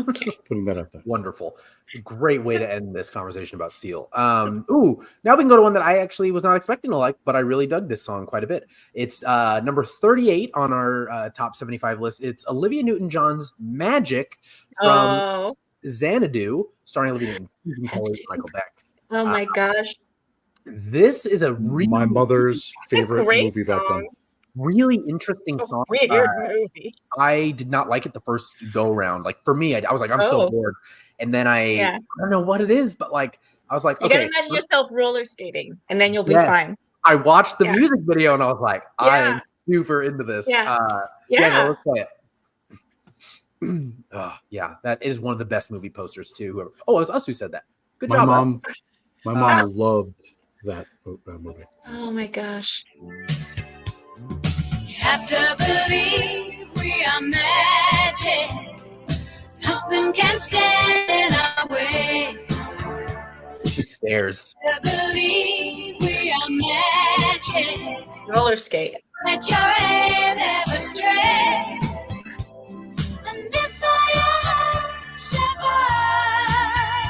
S2: Okay.
S1: Putting that out there.
S3: Wonderful. Great way to end this conversation about Seal. Now we can go to one that I actually was not expecting to like, but I really dug this song quite a bit. It's number 38 on our top 75 list. It's Olivia Newton-John's Magic from Xanadu, starring Olivia Newton-John, Michael Beck.
S2: Oh my gosh.
S3: This is
S1: my mother's favorite movie back then.
S3: Really interesting song.
S2: Weird movie.
S3: I did not like it the first go round. Like for me, I was like, I'm so bored. And then I don't know what it is, but like I was like,
S2: you gotta imagine yourself roller skating, and then you'll be fine.
S3: I watched the music video and I was like, I am super into this. Let's play it. That is one of the best movie posters too. Oh, it was us who said that. Good job.
S1: My mom loved that movie.
S2: Oh my gosh.
S4: Have to believe we are magic. Nothing can stand in our way.
S3: She stares.
S4: Have to believe we are magic.
S2: Roller skate.
S4: Let your aim never stray. And this all your heart shall find.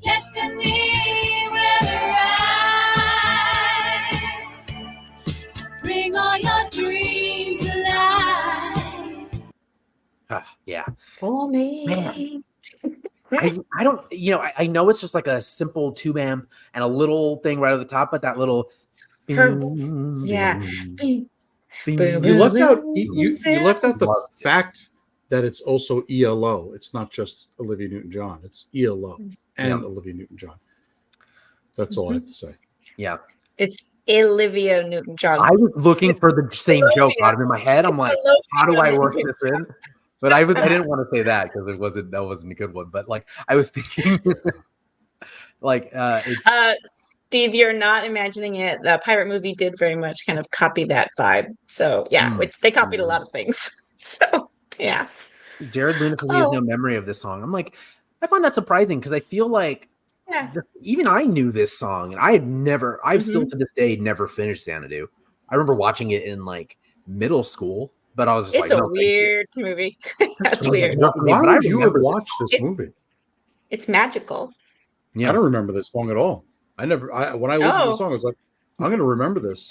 S4: Destiny will arrive. Bring all your dreams alive.
S2: For me.
S3: Man. I don't, I know it's just like a simple tube amp and a little thing right at the top, but that little.
S1: You left out the fact that it's also ELO. It's not just Olivia Newton-John. It's ELO and Olivia Newton-John. That's all I have to say.
S3: Yeah.
S2: It's Olivia Newton-John.
S3: I was looking for the same joke out of in my head. I'm like, how do I work this in? But I didn't want to say that because that wasn't a good one. But like I was thinking, like
S2: Steve, you're not imagining it. The pirate movie did very much kind of copy that vibe. So yeah, which they copied a lot of things. So yeah.
S3: Jared Luna says he has no memory of this song. I'm like, I find that surprising because I feel like even I knew this song, and I've still to this day never finished Xanadu. I remember watching it in like middle school. But I was just
S2: it's a weird movie. That's weird.
S1: Why would you have watched this movie?
S2: It's magical.
S1: Yeah. I don't remember this song at all. When I listened to the song, I was like, I'm going to remember this.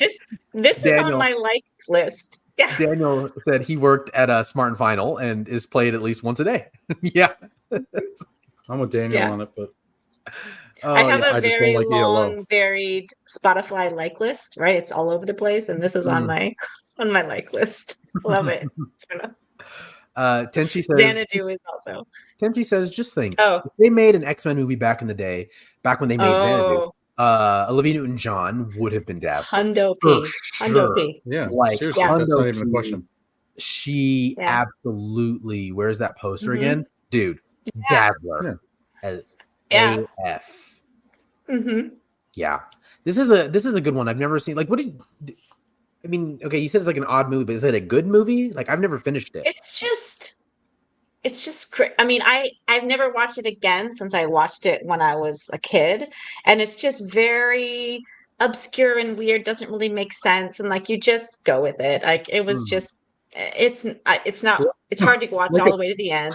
S2: This is on my like list. Yeah.
S3: Daniel said he worked at a Smart and Final and is played at least once a day. Yeah.
S1: I'm with Daniel on it, but
S2: I have a very long, varied Spotify like list, right? It's all over the place, and this is on my like list. Love it.
S3: Tenchi says
S2: Xanadu is also.
S3: Tenchi says, just think, if they made an X-Men movie back in the day, back when they made Xanadu, Olivia Newton-John would have been dazzling.
S2: Hundo P. Hundo P.
S1: Yeah, like seriously, that's not even a question.
S3: She absolutely. Where's that poster again, dude? Dazzler as AF. Yeah, this is a good one. I've never seen. Like, I mean, okay, you said it's like an odd movie, but is it a good movie? Like, I've never finished it.
S2: It's just I mean, I've never watched it again since I watched it when I was a kid, and it's just very obscure and weird, doesn't really make sense, and like you just go with it. Like it was just it's hard to watch all the way to the end.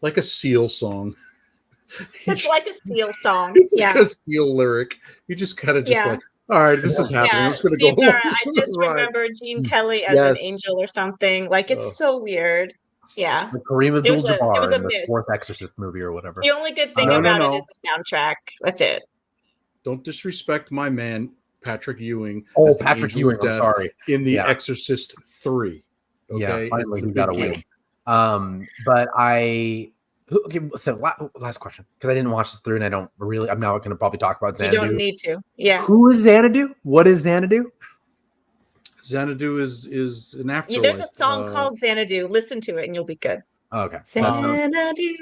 S1: Like a Seal song.
S2: It's like a Seal song.
S1: It's like a Seal lyric. You just kind of like, all right, this is happening. I'm just going to go.
S2: I just remember Gene Kelly as an angel or something. Like it's so weird. Yeah.
S3: The Kareem Abdul-Jabbar
S2: it was a
S3: in the
S2: miss.
S3: Fourth Exorcist movie or whatever.
S2: The only good thing about it is the soundtrack. That's it.
S1: Don't disrespect my man, Patrick Ewing.
S3: Oh, Patrick Ewing, I'm sorry.
S1: In The Exorcist 3. Okay?
S3: Yeah, finally he got a win. But so last question, because I didn't watch this through and I'm now going to probably talk about Xanadu.
S2: You don't need to. Yeah.
S3: Who is Xanadu? What is Xanadu?
S1: Xanadu is an afterlife.
S2: There's a song called Xanadu. Listen to it and you'll be good.
S3: Okay.
S2: Xanadu.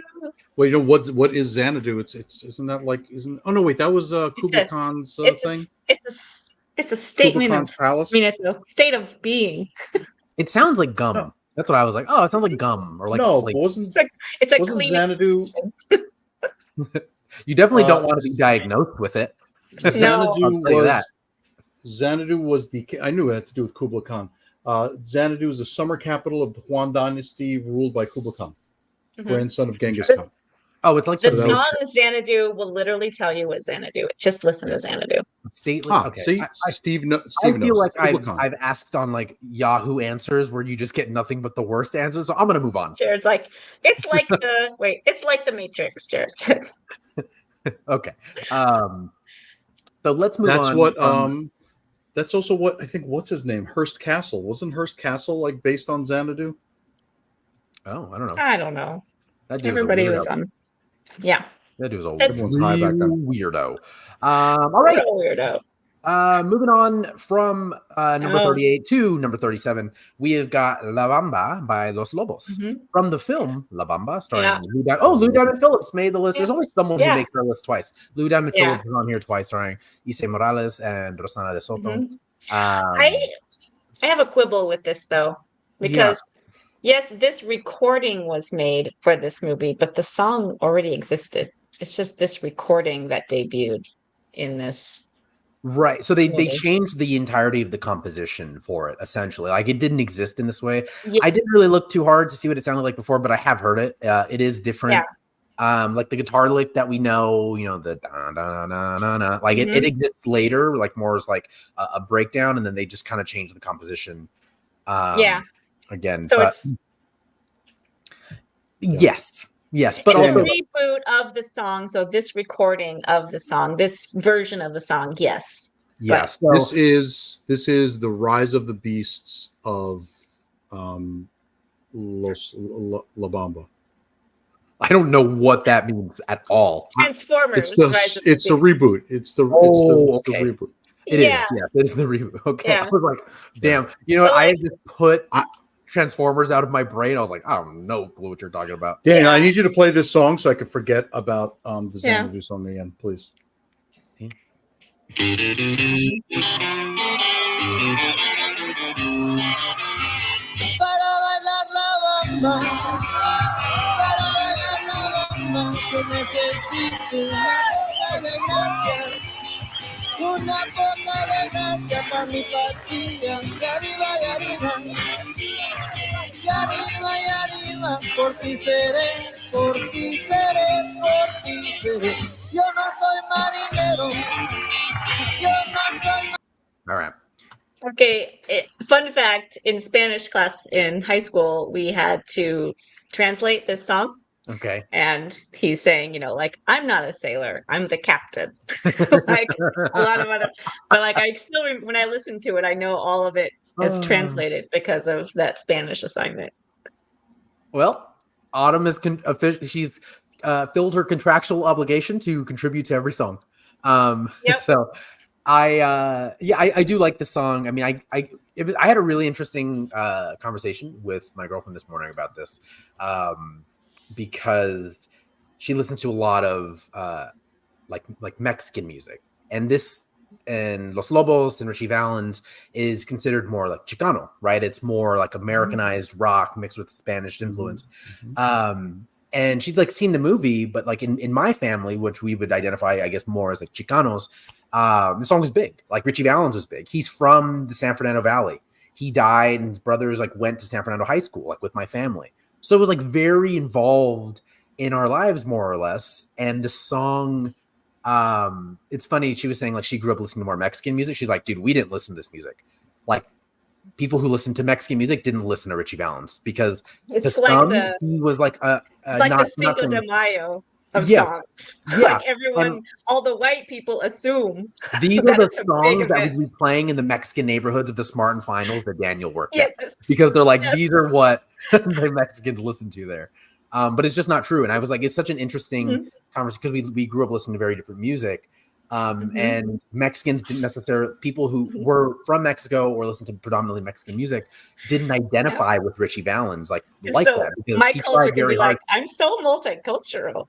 S1: Well, you know what is Xanadu? Isn't that like oh no wait, that was Kublai Khan's thing.
S2: It's a statement
S1: Kublai Khan's palace.
S2: I mean, it's a state of being.
S3: It sounds like gum. No. That's what I was like. Oh, it sounds like gum or like
S2: it's a clean
S1: Xanadu.
S3: You definitely don't want to be diagnosed with it.
S1: Xanadu was I knew it had to do with Kublai Khan. Xanadu is the summer capital of the Huan dynasty ruled by Kublai Khan, grandson of Genghis Khan.
S3: Oh, it's like
S2: the song Xanadu will literally tell you what Xanadu. Just listen to Xanadu.
S3: Okay.
S1: See, Steve
S3: I feel like I've asked on like Yahoo Answers where you just get nothing but the worst answers. So I'm gonna move on.
S2: Jared's like, it's like the Matrix, Jared.
S3: Okay. So let's move on.
S1: That's also what I think. What's his name? Hearst Castle. Wasn't Hearst Castle like based on Xanadu?
S3: Oh, I don't know.
S2: I don't know. Everybody was on. Yeah.
S3: That dude was a
S2: weirdo.
S3: All right.
S2: Weirdo.
S3: Moving on from number 38 to number 37, we have got La Bamba by Los Lobos from the film La Bamba, starring Lou Diamond Phillips made the list. There's always someone who makes our list twice. Lou Diamond Phillips is on here twice, starring Issei Morales and Rosana de Soto.
S2: I have a quibble with this though, because yes, this recording was made for this movie, but the song already existed. It's just this recording that debuted in this.
S3: Right. So they changed the entirety of the composition for it, essentially. Like it didn't exist in this way. Yeah. I didn't really look too hard to see what it sounded like before, but I have heard it. It is different. Yeah. Like the guitar lick that we know, the da da da da da. Like it exists later, like more as like a breakdown, and then they just kind of changed the composition. Again.
S2: So
S3: Yes, but
S2: it's a reboot of the song. So this recording of the song, this version of the song, yes.
S3: Yes.
S1: So, this is the Rise of the Beasts of La Bamba.
S3: I don't know what that means at all.
S2: Transformers.
S1: It's the reboot. It's the reboot.
S3: It is. Yeah, it's the reboot. Okay. Yeah. I was like, damn. You know what? I had just put Transformers out of my brain. I was like, I don't know what you're talking about.
S1: Daniel, I need you to play this song so I can forget about the Xanadu song again, please.
S5: Para bailar la bamba, se necesita una poca de gracia para mi patria, de arriba, y arriba, por ti seré, por ti seré, por ti seré. Yo no soy marinero, yo no soy.
S3: All right.
S2: Okay, fun fact, in Spanish class in high school, we had to translate this song.
S3: Okay.
S2: And he's saying, like, I'm not a sailor, I'm the captain. Like a lot of other, but like I still, when I listen to it, I know all of it is translated because of that Spanish assignment.
S3: Well, Autumn is she's filled her contractual obligation to contribute to every song. So I do like the song. I mean, I had a really interesting conversation with my girlfriend this morning about this, because she listens to a lot of like Mexican music, and this and Los Lobos and Richie Valens is considered more like Chicano, right? It's more like Americanized rock mixed with Spanish influence. And she's like seen the movie, but like in my family, which we would identify, I guess, more as like Chicanos, the song is big. Like Richie Valens is big. He's from the San Fernando Valley. He died, and his brothers like went to San Fernando High School, like with my family. So it was like very involved in our lives, more or less. And the song, it's funny. She was saying like she grew up listening to more Mexican music. She's like, dude, we didn't listen to this music. Like people who listen to Mexican music didn't listen to Richie Valens because
S2: it's
S3: to
S2: like
S3: some, he was like
S2: it's like the Cinco de Mayo of songs. Like everyone, all the white people assume
S3: these are the songs that would be playing in the Mexican neighborhoods of the Smart and Finals that Daniel worked at, because they're like, these are what the Mexicans listen to there. But it's just not true. And I was like, it's such an interesting conversation because we grew up listening to very different music. And Mexicans didn't necessarily, people who were from Mexico or listened to predominantly Mexican music didn't identify with Richie Valens like
S2: so
S3: that. Because
S2: my culture could be like, I'm so multicultural.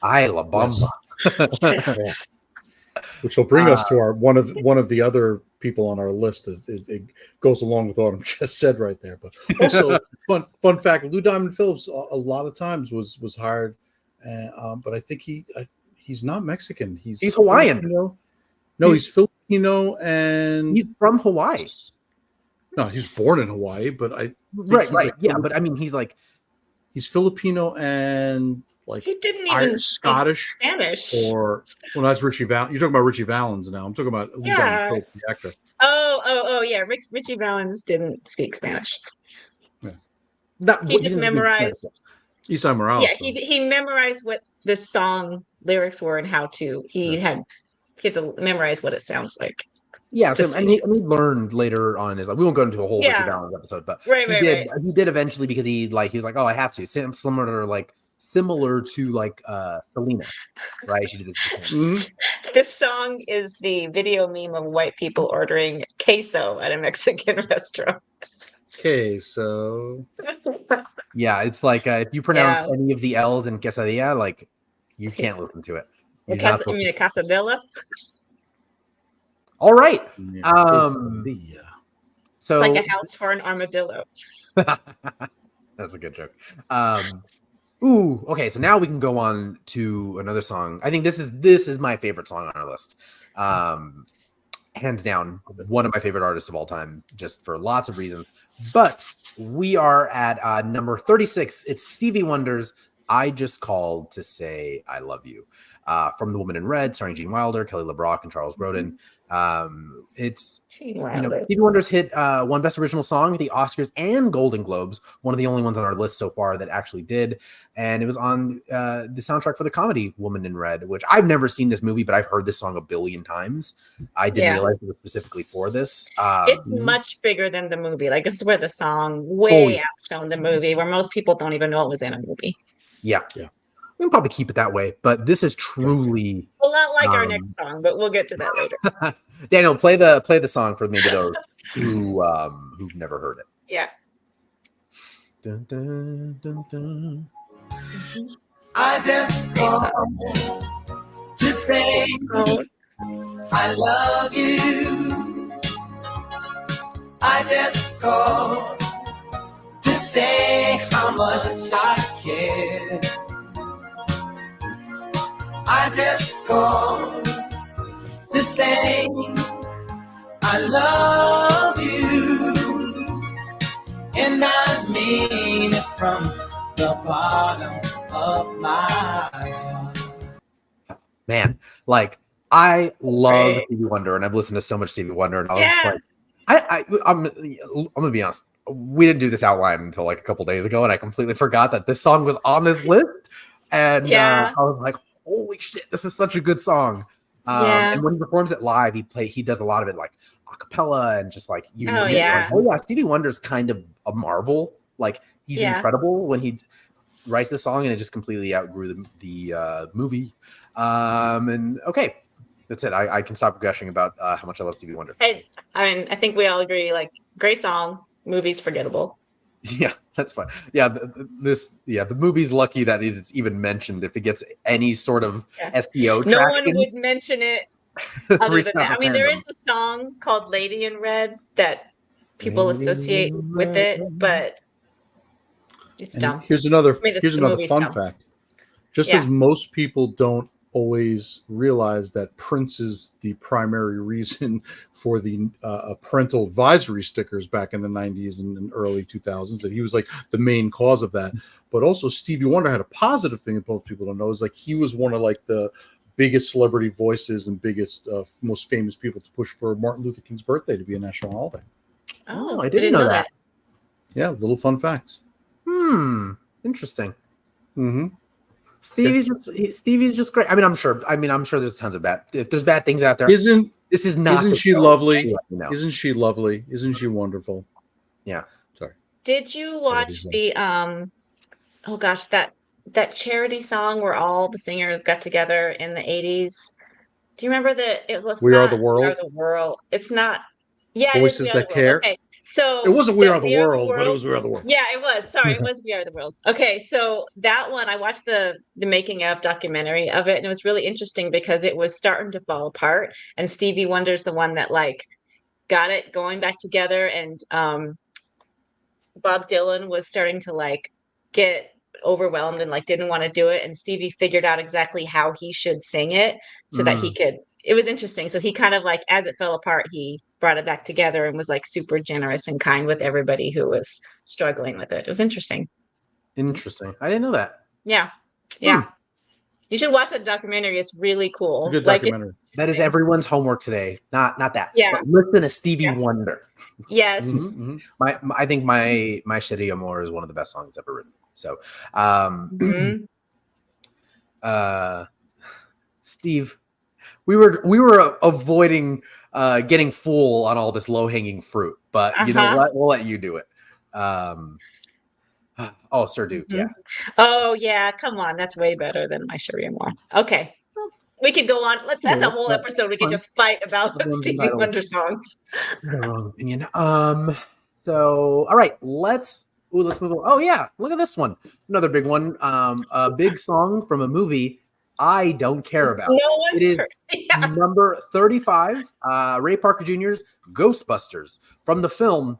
S3: I la bamba.
S1: Which will bring us to our one of the other people on our list. It goes along with what Autumn just said right there. But also, fun fact: Lou Diamond Phillips a lot of times was hired, but I think he's not Mexican. He's
S3: Hawaiian.
S1: Filipino. No, he's Filipino, and
S3: he's from Hawaii.
S1: No, he's born in Hawaii, but
S3: right, like, yeah, but I mean,
S1: he's Filipino and like
S2: he didn't even
S1: Scottish,
S2: Spanish.
S1: Or that's Richie Valens. You're talking about Richie Valens now. I'm talking about Lou Diamond Phillips, the actor.
S2: Oh, yeah. Richie Valens didn't speak Spanish.
S1: Yeah.
S2: He just memorized.
S1: Isa Morales.
S2: Yeah, he memorized what the song lyrics were and how to. He had to memorize what it sounds like.
S3: Yeah, so, and he learned later on in his life. We won't go into a whole Richie Valens episode, but he did eventually because he was like, oh, I have to. Similar to like Selena, right? She did this.
S2: This song is the video meme of white people ordering queso at a Mexican restaurant.
S1: Queso.
S3: Yeah, it's like if you pronounce any of the L's in quesadilla, like you can't listen to it.
S2: A quesadilla.
S3: All right.
S2: It's
S3: So
S2: like a house for an armadillo.
S3: That's a good joke. Okay. So now we can go on to another song. I think this is my favorite song on our list. Hands down, one of my favorite artists of all time, just for lots of reasons. But we are at number 36. It's Stevie Wonder's "I Just Called to Say I Love You," from The Woman in Red, starring Gene Wilder, Kelly LeBrock, and Charles Grodin. It's Stevie Wonder's hit won Best Original Song at the Oscars and Golden Globes, one of the only ones on our list so far that actually did, and it was on the soundtrack for the comedy Woman in Red, which I've never seen this movie, but I've heard this song a billion times. I didn't realize it was specifically for this.
S2: It's much bigger than the movie. Like, this is where the song way outshone the movie, where most people don't even know it was in a movie.
S3: Yeah. We can probably keep it that way, but this is truly
S2: a lot like our next song, but we'll get to that later.
S3: Daniel, play the song for maybe those who've never heard it.
S2: Yeah.
S3: Dun, dun, dun, dun.
S4: I just called to say I love you. I just called to say how much I care. I just called to say I love you, and I mean it from the bottom of my heart.
S3: Man, like I love Stevie Wonder, and I've listened to so much Stevie Wonder, and I was just like, I'm gonna be honest. We didn't do this outline until like a couple days ago, and I completely forgot that this song was on this list. And I was like, "Holy shit, this is such a good song!" And when he performs it live, he does a lot of it like a cappella and just like Stevie Wonder's kind of a marvel. Like he's incredible when he writes the song, and it just completely outgrew the movie. And okay, that's it. I can stop gushing about how much I love Stevie Wonder.
S2: I mean, I think we all agree. Like, great song. Movie's forgettable.
S3: Yeah, that's fine. Yeah, the movie's lucky that it's even mentioned. If it gets any sort of SEO traction,
S2: no one would mention it. Other than that, I mean, there is a song called "Lady in Red" that people associate with it, but it's dumb.
S1: Here's another fun fact. Just as most people don't always realize that Prince is the primary reason for the parental advisory stickers back in the 90s and early 2000s, that he was like the main cause of that. But also Stevie Wonder had a positive thing that most people don't know, is like he was one of like the biggest celebrity voices and biggest most famous people to push for Martin Luther King's birthday to be a national holiday.
S3: Oh, I didn't know that.
S1: Yeah, little fun facts.
S3: Interesting.
S1: Mm-hmm.
S3: Stevie's just great. I mean, I'm sure there's tons of if there's bad things out there.
S1: Isn't she lovely?
S3: No.
S1: Isn't she lovely? Isn't she wonderful?
S3: Yeah.
S1: Sorry.
S2: Did you watch the that charity song where all the singers got together in the 80s? Do you remember that it was
S1: We Are the World?
S2: We Are the World. It's not. Yeah,
S1: Voices That Care.
S2: Okay. So
S1: it wasn't We Are the World, but it was We Are the World.
S2: Yeah, it was. Sorry, it was We Are the World. Okay, so that one, I watched the making of documentary of it, and it was really interesting because it was starting to fall apart, and Stevie Wonder's the one that like got it going back together, and Bob Dylan was starting to like get overwhelmed and like didn't want to do it, and Stevie figured out exactly how he should sing it so that he could. It was interesting. So he kind of like, as it fell apart, he brought it back together and was like super generous and kind with everybody who was struggling with it. It was interesting.
S3: Interesting. I didn't know that.
S2: Yeah. Yeah. You should watch that documentary. It's really cool.
S1: Good documentary.
S3: That is everyone's homework today. Not that.
S2: Yeah.
S3: But listen to Stevie Wonder.
S2: Yes.
S3: I think my Chérie Amour is one of the best songs ever written. So, Steve, we were avoiding getting full on all this low hanging fruit, but you know what? We'll let you do it. Sir Duke, yeah.
S2: Oh yeah, come on, that's way better than my Chérie Amour. Okay, we could go on. That's a whole episode. We could just fight about Stevie Wonder songs.
S3: Wrong opinion. So all right, let's move on. Oh yeah, look at this one. Another big one. A big song from a movie I don't care about.
S2: No one's heard.
S3: Number 35, Ray Parker Jr.'s Ghostbusters, from the film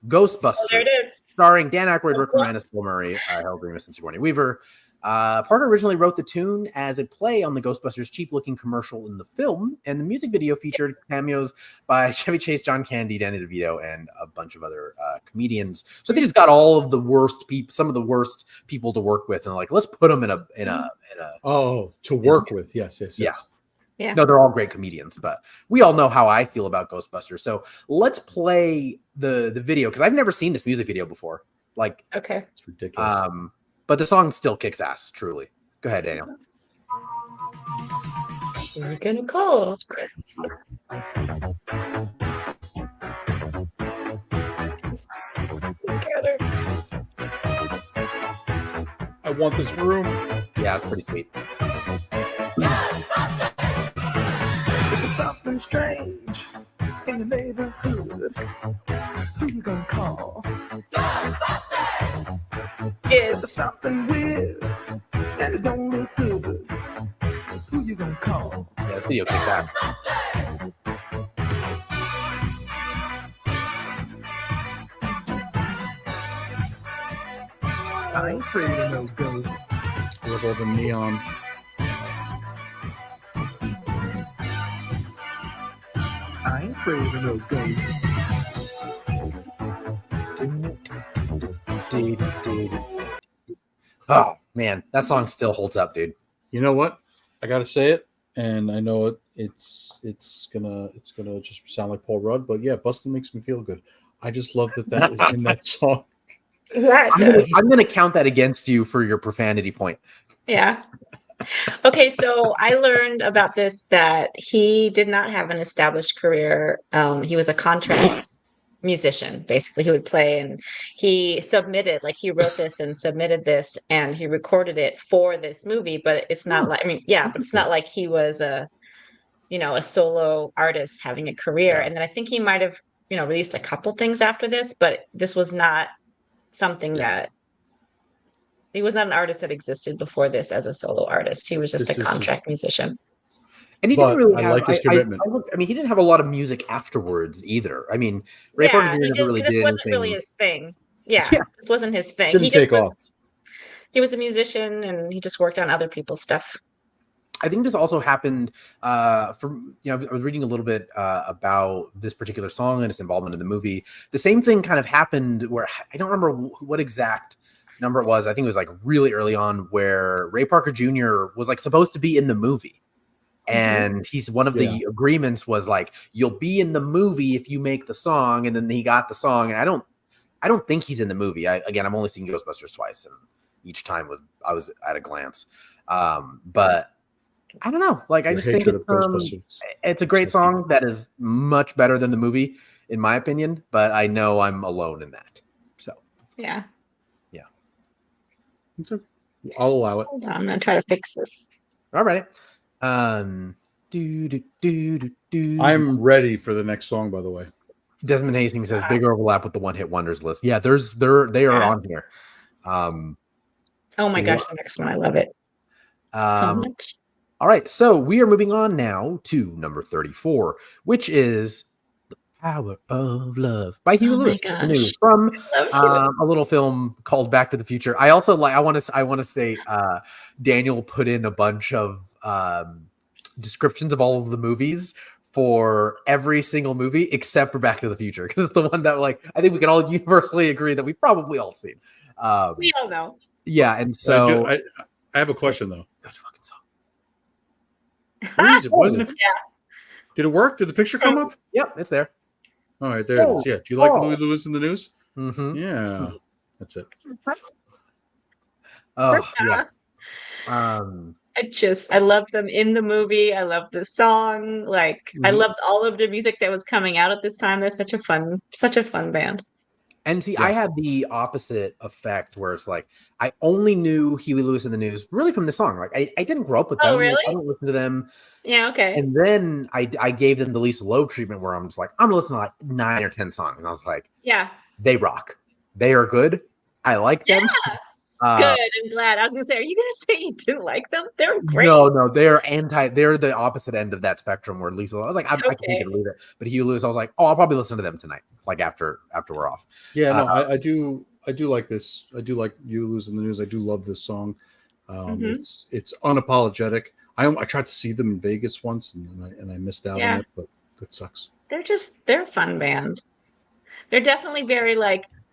S3: Ghostbusters.
S2: Oh, there it is.
S3: Starring Dan Aykroyd, Rick Moranis, Bill Murray, Harold Ramis, and Sigourney Weaver. Parker originally wrote the tune as a play on the Ghostbusters cheap-looking commercial in the film, and the music video featured cameos by Chevy Chase, John Candy, Danny DeVito, and a bunch of other comedians. So they just got all of the worst people, some of the worst people to work with, and like, let's put them in a
S1: work with. Yes.
S2: Yeah.
S3: No, they're all great comedians, but we all know how I feel about Ghostbusters. So let's play the video, because I've never seen this music video before. Like,
S2: okay,
S1: it's ridiculous.
S3: But the song still kicks ass, truly. Go ahead, Daniel.
S2: We're gonna call.
S1: I want this room.
S3: Yeah, it's pretty sweet.
S5: There's something strange in the neighborhood. Who you gonna call? Ghostbusters! something weird, and it don't look good. Who you gonna call?
S3: Yeah, this video kicks out.
S5: I ain't afraid of no ghosts.
S1: I love all the neon.
S5: I ain't afraid of no ghosts.
S3: Oh man, that song still holds up, dude.
S1: You know what? I gotta say it, and I know it's gonna just sound like Paul Rudd, but yeah, Bustin' makes me feel good. I just love that is in that song.
S2: Yeah,
S3: I'm gonna count that against you for your profanity point.
S2: Yeah. Okay, so I learned about this that he did not have an established career. He was a contract musician, basically. He would play, and he submitted, like he wrote this and submitted this, and he recorded it for this movie. But it's not like, I mean, yeah, but it's not like he was a solo artist having a career.
S1: Yeah.
S2: And then I think he might have, released a couple things after this, but this was not something that he was not an artist that existed before this as a solo artist. He was just a contract musician.
S3: And he didn't really
S1: I
S3: have.
S1: like his commitment.
S3: I mean, he didn't have a lot of music afterwards either. I mean, Ray Parker Jr. really
S2: this
S3: did
S2: wasn't
S3: anything.
S2: really his thing. Yeah, this wasn't his thing.
S1: Didn't take off.
S2: He was a musician, and he just worked on other people's stuff.
S3: I think this also happened I was reading a little bit about this particular song and its involvement in the movie. The same thing kind of happened where I don't remember what exact number it was. I think it was like really early on where Ray Parker Jr. was like supposed to be in the movie. And he's one of the agreements was like, you'll be in the movie if you make the song. And then he got the song. And I don't think he's in the movie. I've only seen Ghostbusters twice, and each time I was at a glance. But I don't know. Like, I just think it's a great song that is much better than the movie, in my opinion. But I know I'm alone in that. So
S2: yeah.
S1: I'll allow it.
S2: Hold on, I'm gonna try to fix this.
S3: All right.
S1: I'm ready for the next song, by the way.
S3: Desmond Hastings says big overlap with the one hit wonders list. Yeah, they are on here.
S2: Oh my gosh, the next one, I love it so much.
S3: All right, so we are moving on now to number 34, which is "The Power of Love" by Huey Lewis, from a little film called Back to the Future. I also I want to say Daniel put in a bunch of descriptions of all of the movies for every single movie except for Back to the Future, because it's the one that I think we can all universally agree that we've probably all seen.
S2: We all know.
S3: Yeah, and so
S1: I have a question though.
S3: Good fucking song.
S1: Where is it? Wasn't it?
S2: Yeah.
S1: Did it work? Did the picture come up?
S3: Yep, it's there.
S1: All right, there it is. Yeah. Do you like Louis Lewis in the News?
S3: Mm-hmm.
S1: Yeah, that's it.
S3: Oh yeah.
S2: I love them in the movie. I love the song. I loved all of their music that was coming out at this time. They're such a fun band.
S3: And see, I had the opposite effect where it's like I only knew Huey Lewis in the News really from the song. Like I didn't grow up with them.
S2: Oh, really?
S3: I don't listen to them.
S2: Yeah, okay.
S3: And then I gave them the Lisa Loeb treatment where I'm just like, I'm gonna listen to like 9 or 10 songs. And I was like,
S2: yeah,
S3: they rock. They are good. I like them.
S2: Yeah. Good. I'm glad. I was gonna say, are you gonna say you didn't like them? They're great.
S3: No, they're the opposite end of that spectrum where Lisa, I was like, I can't believe it. But Huey Lewis, I was like, oh, I'll probably listen to them tonight, like after we're off.
S1: Yeah, no, I do like this. I do like Huey Lewis in the News. I do love this song. It's unapologetic. I tried to see them in Vegas once and I missed out on it, but that sucks.
S2: They're a fun band. They're definitely very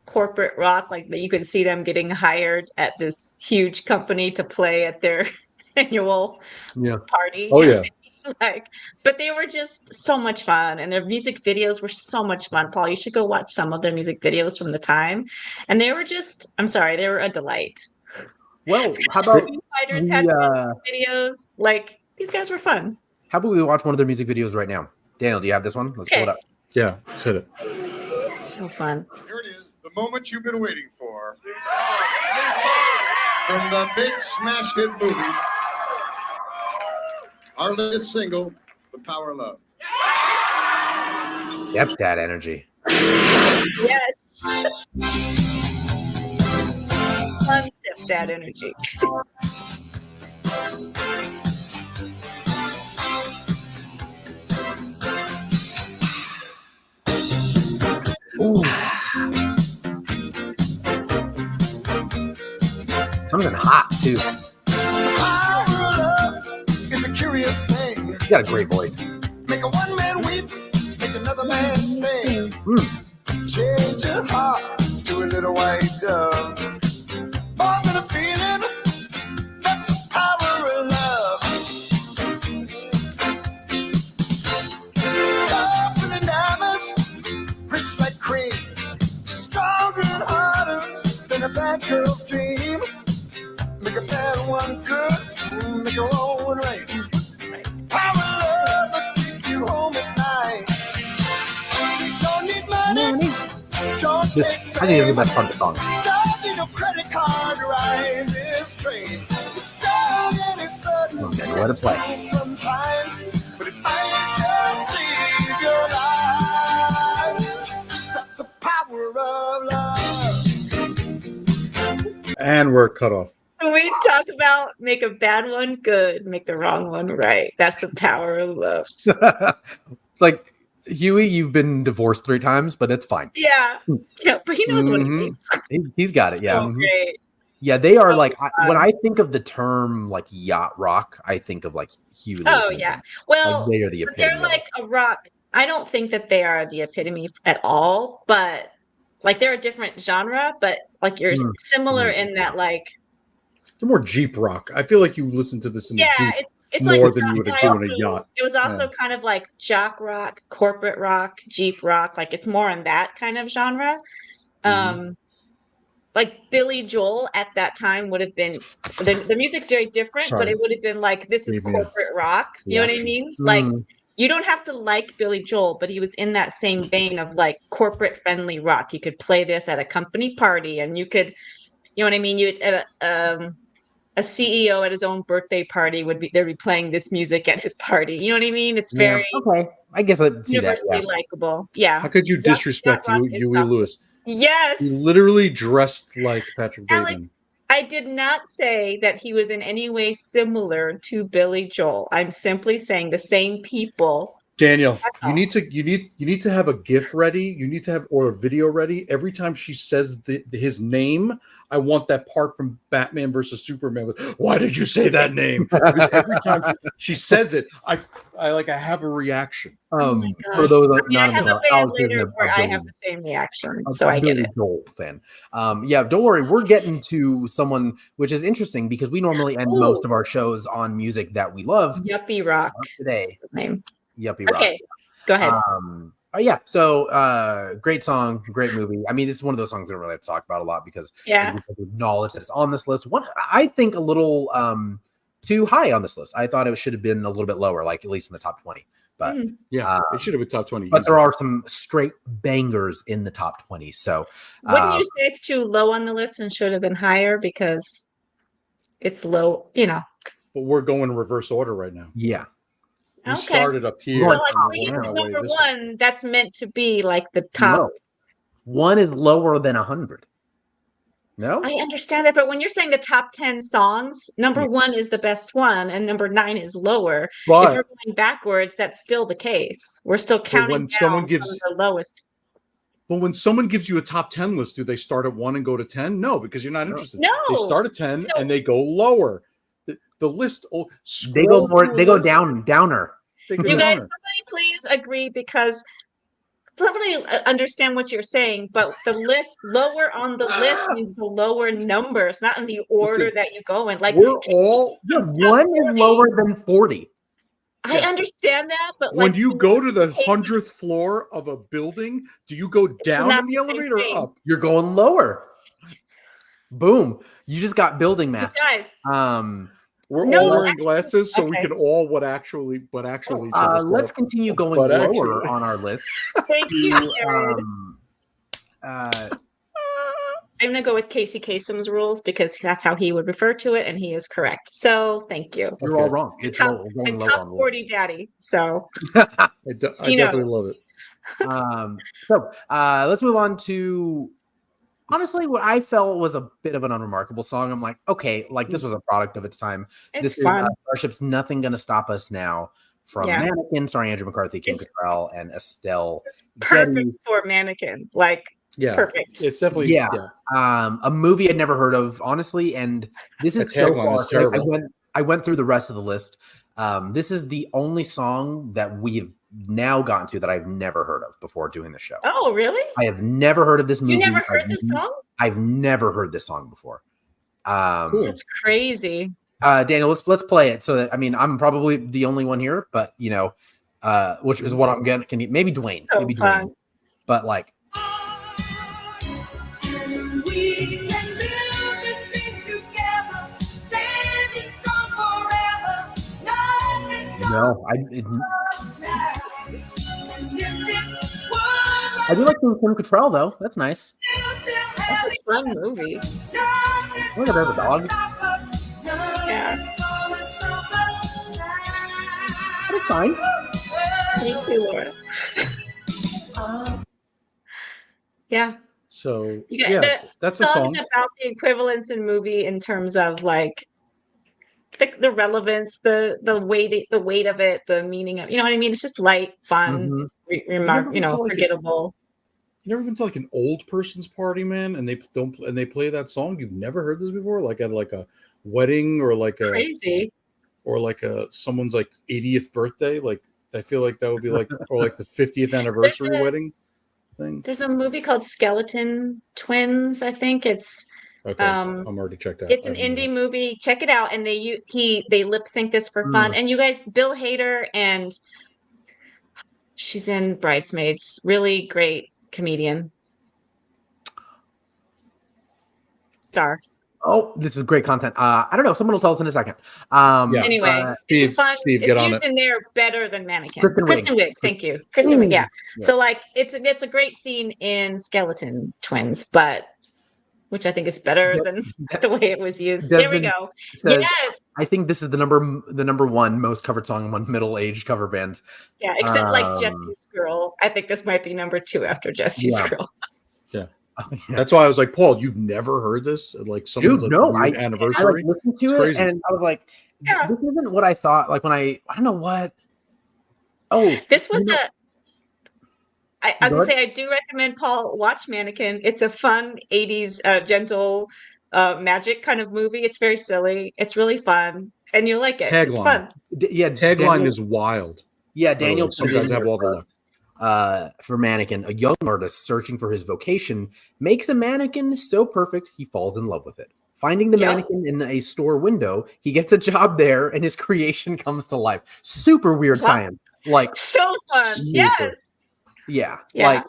S2: corporate rock, that you could see them getting hired at this huge company to play at their annual party.
S1: Oh yeah.
S2: But they were just so much fun, and their music videos were so much fun. Paul, you should go watch some of their music videos from the time, and they were they were a delight.
S3: Well, how about
S2: Foo Fighters had videos? These guys were fun.
S3: How about we watch one of their music videos right now? Daniel, do you have this one? Let's pull it up.
S1: Yeah, let's hit it.
S2: So fun.
S6: Here it is. The moment you've been waiting for. From the big smash hit movie, our latest single, The Power of Love.
S3: Yep, that energy.
S2: Yes. Fun stuff. bad energy.
S3: Ooh. Comes in hot too.
S5: Is a curious thing.
S3: You got a great voice.
S5: Make a one man weep, make another man sing. Change your heart to a little white dove. More than a feeling, that's the power of love. Tough with the diamonds, rich like cream, stronger and harder than a bad girl's dream. Make a bad one good, make a wrong one right. Power of love will keep you home at night. Don't need money, don't take
S3: I think it's the best part of the song.
S5: don't need no credit card to ride this train. It's strong and it's sudden.
S3: Okay, let it play.
S5: Sometimes, but it might just save your life. That's the power of love.
S1: And we're cut off.
S2: We talk about make a bad one good, make the wrong one right. That's the power of love.
S3: It's like, Huey, you've been divorced 3 times, but it's fine.
S2: Yeah, but he knows what he means.
S3: He's got it. Yeah.
S2: So great.
S3: Yeah, they are
S2: So
S3: like,
S2: fun.
S3: when I think of the term like yacht rock, I think of like Huey.
S2: Oh
S3: Lewis.
S2: yeah. Well,
S3: Like, they are the
S2: but they're
S3: epitome.
S2: like a rock. I don't think that they are the epitome at all, but like they're a different genre, but like you're similar in that like
S1: They're more Jeep rock. I feel like you listen to this in the
S2: yeah,
S1: Jeep
S2: it's
S1: more
S2: like
S1: than you would
S2: I
S1: do
S2: also-
S1: in a yacht.
S2: It was also kind of like jock rock, corporate rock, Jeep rock. Like it's more in that kind of genre. Like Billy Joel at that time would have been the music's very different, but
S1: Sorry.
S2: it would have been like this is
S1: Gave me a
S2: corporate rock. You know what I
S1: reaction.
S2: mean? Like you don't have to like Billy Joel, but he was in that same vein of like corporate friendly rock. You could play this at a company party, and you could, you know what I mean? You a CEO at his own birthday party would be playing this music at his party. You know what I mean? It's very
S3: okay. I guess I'd see that.
S2: universally likable. Yeah.
S1: How could you disrespect
S2: rock
S1: Huey
S2: is
S1: Lewis?
S2: Yes.
S1: He literally dressed like Patrick Bateman.
S2: Alex, I did not say that he was in any way similar to Billy Joel. I'm simply saying the same people.
S1: Daniel,
S2: That's
S1: you need to have a GIF ready. You need to have or a video ready. Every time she says his name, I want that part from Batman versus Superman with "Why did you say that name?" Because every time she says it, I have a reaction.
S3: For those
S2: I
S3: not
S2: have
S3: in
S2: a
S3: the
S2: band later where I have the same reaction, so I get it.
S3: Joel fan. Yeah, don't worry. We're getting to someone which is interesting because we normally end most of our shows on music that we love.
S2: Yuppie rock
S3: Today.
S2: Name.
S3: Yuppie rock.
S2: Okay, go ahead.
S3: Yeah. So great song, great movie. I mean, this is one of those songs we don't really have to talk about a lot because we acknowledge that it's on this list. One, I think, a little too high on this list. I thought it should have been a little bit lower, like at least in the top 20. But
S1: it should have been top 20.
S3: But there are some straight bangers in the top 20. So
S2: wouldn't you say it's too low on the list and should have been higher because it's low, you know?
S1: But we're going in reverse order right now.
S3: Yeah.
S1: We started up here.
S2: Well, like, number one, that's meant to be like the top.
S3: No. One is lower than 100. No?
S2: I understand that, but when you're saying the top 10 songs, number one is the best one, and number 9 is lower.
S1: But
S2: if we're going backwards, that's still the case. We're still counting down the lowest.
S1: Well, when someone gives you a top 10 list, do they start at 1 and go to 10? No, because you're not interested.
S2: No.
S1: They start at 10 and they go lower. The list.
S3: They go more. They go downer.
S1: They go
S2: you guys,
S1: downer.
S2: somebody please agree because somebody understand what you're saying, but the list lower on the list means the lower numbers, not in the order that you go in. Like
S1: we're all
S3: one is lower than 40.
S2: I understand that, but
S1: when
S2: like
S1: you go to the 100th floor of a building, do you go down in the elevator or up?
S3: You're going lower. Boom! You just got building math,
S2: guys.
S1: We're all wearing glasses, so we can all what actually.
S3: Let's continue going lower on our list.
S2: Thank you, Jared. I'm gonna go with Casey Kasem's rules because that's how he would refer to it, and he is correct. So thank you.
S3: You're all wrong. It's
S2: top,
S3: going low
S2: top
S3: on
S2: 40 daddy. So
S1: I definitely love it.
S3: So let's move on to honestly, what I felt was a bit of an unremarkable song. I'm like, okay, like this was a product of its time.
S2: It's
S3: This
S2: fun.
S3: is Starship's "Nothing Gonna Stop Us Now" from Mannequin, starring Andrew McCarthy, Kim Cattrall, and Estelle.
S2: Perfect
S3: Getty.
S2: for Mannequin. Like, perfect.
S1: It's definitely
S3: a movie I'd never heard of, honestly. And this is so far. I went through the rest of the list. This is the only song that we've now gotten to that I've never heard of before doing the show.
S2: Oh, really?
S3: I have never heard of this movie.
S2: You never heard this song?
S3: I've never heard this song before.
S2: That's crazy.
S3: Daniel, let's play it. So that, I mean, I'm probably the only one here, but you know, which is what I'm getting. Can you, maybe Dwayne,
S2: So
S3: maybe
S2: fun.
S3: Dwayne, but like.
S4: We can build this thing together, standing strong forever.
S3: No, I do like Kim Cattrall though. That's nice.
S2: That's a fun movie.
S3: Look at that dog.
S2: Yeah.
S3: That's fine.
S2: Thank you, Laura. Yeah.
S1: So
S2: that's
S1: a song
S2: about the equivalence in movie in terms of like the relevance, the weight of it, the meaning of, you know what I mean? It's just light, fun, forgettable.
S1: You never been to like an old person's party, man, and they play that song? You've never heard this before? Like at like a wedding or like
S2: crazy.
S1: Or like someone's like 80th birthday? Like I feel like that would be like, or like the 50th anniversary wedding thing.
S2: There's a movie called Skeleton Twins, I think. It's
S1: okay. I'm already checked out.
S2: It's an indie movie. Check it out. And they lip sync this for fun. And you guys, Bill Hader, and she's in Bridesmaids. Really great comedian. Star.
S3: Oh, this is great content. I don't know. Someone will tell us in a second.
S2: Anyway, it's fun. It's used in there better than Mannequin. Kristen Wiig. Thank you. Kristen Wiig. Yeah. So like it's a great scene in Skeleton Twins, but which I think is better than the way it was used. There we go.
S3: Says,
S2: yes.
S3: I think this is the number one most covered song among middle-aged cover bands.
S2: Yeah, except like Jesse's Girl. I think this might be number 2 after Jesse's Girl.
S1: Yeah. That's why I was like, Paul, you've never heard this? Like someone's anniversary?
S3: I listened to it and I was like, this isn't what I thought. Like when I don't know what. Oh,
S2: this was I was gonna say I do recommend Paul watch Mannequin. It's a fun 80s gentle magic kind of movie. It's very silly. It's really fun. And you'll like it.
S1: Tagline.
S2: It's fun.
S1: Tagline is wild.
S3: Yeah, Daniel.
S1: Some guys have all the luck.
S3: For Mannequin, a young artist searching for his vocation makes a mannequin so perfect he falls in love with it. Finding the mannequin in a store window, he gets a job there and his creation comes to life. Super weird science. Like
S2: so fun. Yes.
S3: Yeah.
S2: Like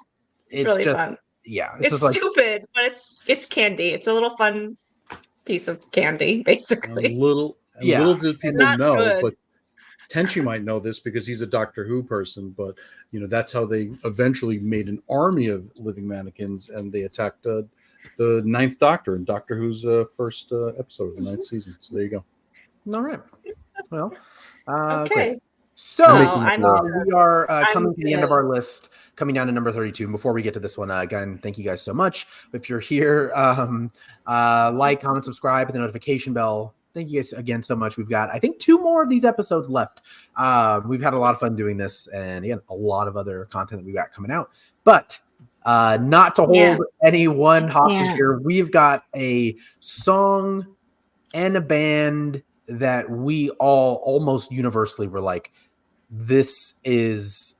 S3: it's
S2: really
S3: just
S2: fun.
S3: Yeah.
S2: It's stupid, but it's candy. It's a little fun piece of candy, basically.
S1: Little did people know, but Tenchi might know this because he's a Doctor Who person, but you know that's how they eventually made an army of living mannequins, and they attacked the Ninth Doctor in Doctor Who's first episode of the 9th season. So there you go.
S3: All right. Well,
S2: okay.
S3: Great. So we are coming to the end of our list, coming down to number 32. And before we get to this one, again, thank you guys so much. If you're here, like, comment, subscribe, hit the notification bell. Thank you guys again so much. We've got, I think, 2 more of these episodes left. We've had a lot of fun doing this, and again, a lot of other content that we got coming out. But not to hold anyone hostage here, we've got a song and a band that we all almost universally were like, this is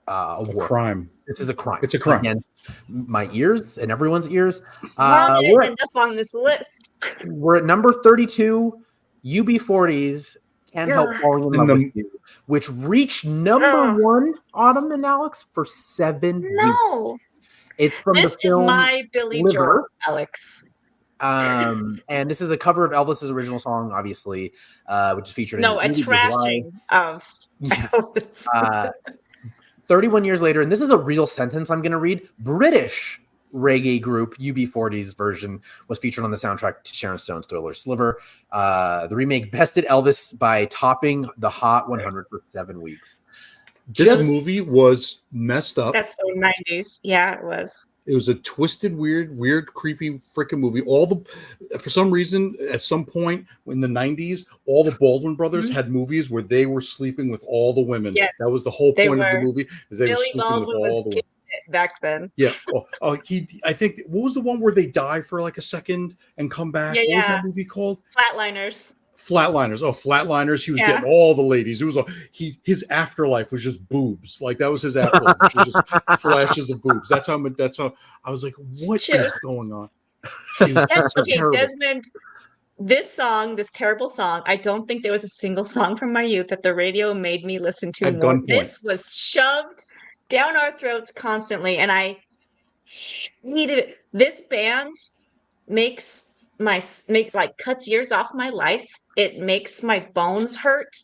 S3: a
S1: crime.
S3: This is a crime.
S1: It's a crime.
S3: Against my ears and everyone's ears.
S2: How did it end up on this list?
S3: We're at number 32, UB40's Can't Help Falling in Love with You, which reached number 1, Autumn and Alex, for 7 weeks. It's from
S2: this
S3: the film
S2: is my Billy Joel, Alex.
S3: And this is a cover of Elvis's original song, obviously, which is featured in
S2: a trashing of Elvis.
S3: 31 years later, and this is a real sentence I'm going to read, British reggae group UB40's version was featured on the soundtrack to Sharon Stone's Thriller Sliver. The remake bested Elvis by topping the Hot 100 for 7 weeks.
S1: This movie was messed up.
S2: That's so 90s. Yeah, it was.
S1: It was a twisted, weird, creepy freaking movie. For some reason, at some point in the 90s, all the Baldwin brothers had movies where they were sleeping with all the women.
S2: Yes,
S1: that was the whole point of the movie. Is they were
S2: Billy
S1: sleeping
S2: Baldwin
S1: with all the women.
S2: Back then.
S1: Yeah. I think, what was the one where they die for like a second and come back?
S2: Yeah,
S1: what was that movie called?
S2: Flatliners.
S1: Flatliners. He was getting all the ladies. It was his afterlife was just boobs. Like that was his afterlife. It was just flashes of boobs. That's how I was like, what is going on?
S2: Desmond, this terrible song, I don't think there was a single song from my youth that the radio made me listen to
S1: At
S2: more.
S1: gunpoint.
S2: This was shoved down our throats constantly, and I hated it. This band cuts years off my life. It makes my bones hurt.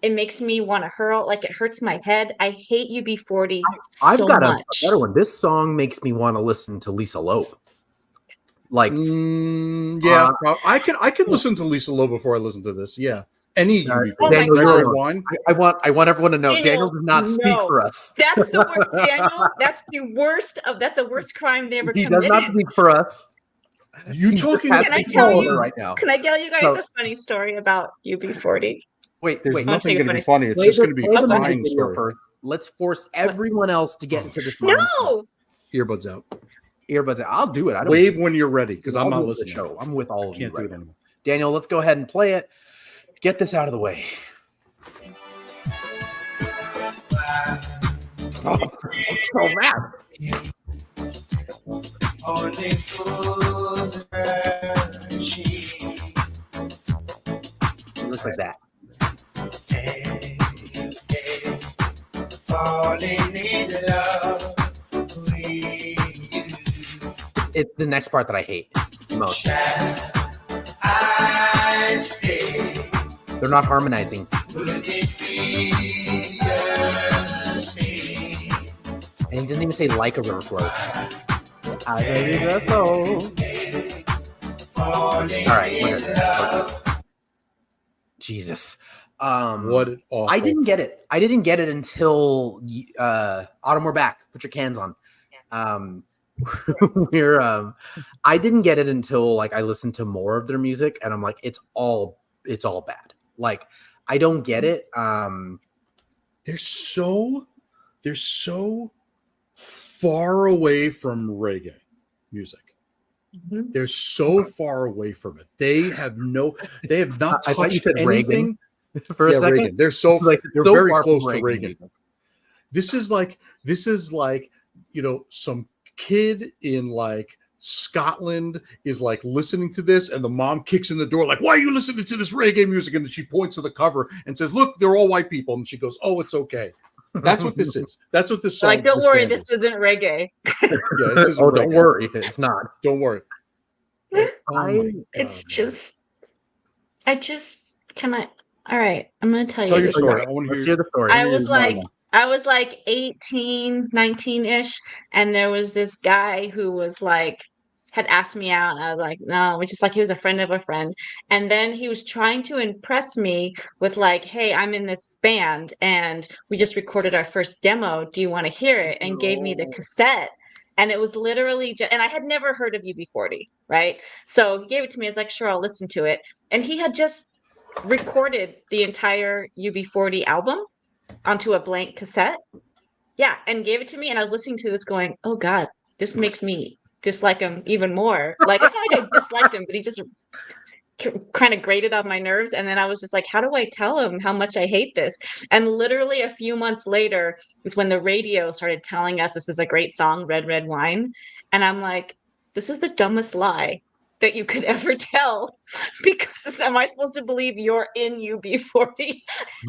S2: It makes me want to hurl. Like it hurts my head. I hate UB40
S3: I've
S2: so
S3: got
S2: much.
S3: a better one. This song makes me want to listen to Lisa Loeb. Like,
S1: I could listen to Lisa Loeb before I listen to this. Yeah, any UB40.
S3: Daniel, I want everyone to know Daniel does not speak for us.
S2: That's the worst, Daniel. That's the worst that's the worst crime they ever committed.
S3: He does not speak for us.
S1: You talking?
S2: Can I tell you
S3: right now?
S2: Can I tell you guys a funny story about UB40?
S3: Wait,
S1: there's nothing going to be funny. It's just going to be a crying story.
S3: First. Let's force everyone else to get into this.
S2: No.
S1: Earbuds out.
S3: I'll do it.
S1: Wave when you're ready, because I'm not listening.
S3: Show. I'm with all of you.
S1: Can't do it anymore.
S3: Daniel, let's go ahead and play it. Get this out of the way. Oh, I'm so mad.
S5: Only fools
S3: It looks like that.
S5: Falling in love.
S3: It's the next part that I hate the most.
S5: I stay.
S3: They're not harmonizing.
S5: Would it be a sin?
S3: And he doesn't even say like a river flows. I believe that's so. All right. Jesus.
S1: What awful.
S3: I didn't get it. I didn't get it until Autumn We're Back. Put your cans on. I didn't get it until like I listened to more of their music and I'm like, it's all bad. Like I don't get it.
S1: They're so far away from reggae music.
S2: Mm-hmm.
S1: They're so far away from it. They have not
S3: I thought you
S1: touched
S3: said
S1: anything.
S3: For a second.
S1: Reagan. They're so
S3: like
S1: they're
S3: so
S1: very
S3: far
S1: close
S3: from
S1: to Reagan. This is like some kid in like Scotland is like listening to this and the mom kicks in the door like, why are you listening to this reggae music? And then she points to the cover and says, look, they're all white people. And she goes, oh, it's okay. That's what this is. That's what this song.
S2: Like, don't worry, this isn't reggae.
S3: This isn't reggae. Don't worry, it's not.
S1: Don't worry.
S2: All right, I'm going to tell you.
S1: Tell your story. I want to
S3: hear the story.
S2: I was like 18, 19-ish, and there was this guy who was like, had asked me out, and I was like, no, which is like, he was a friend of a friend. And then he was trying to impress me with like, hey, I'm in this band, and we just recorded our first demo. Do you want to hear it? And gave me the cassette. And it was literally and I had never heard of UB40, right? So he gave it to me. I was like, sure, I'll listen to it. And he had just recorded the entire UB40 album onto a blank cassette. Yeah, and gave it to me. And I was listening to this going, oh God, this makes me dislike him even more. Like, it's not like I disliked him, but he just kind of grated on my nerves. And then I was just like, how do I tell him how much I hate this? And literally a few months later is when the radio started telling us this is a great song, Red, Red Wine. And I'm like, this is the dumbest lie that you could ever tell, because am I supposed to believe you're in UB40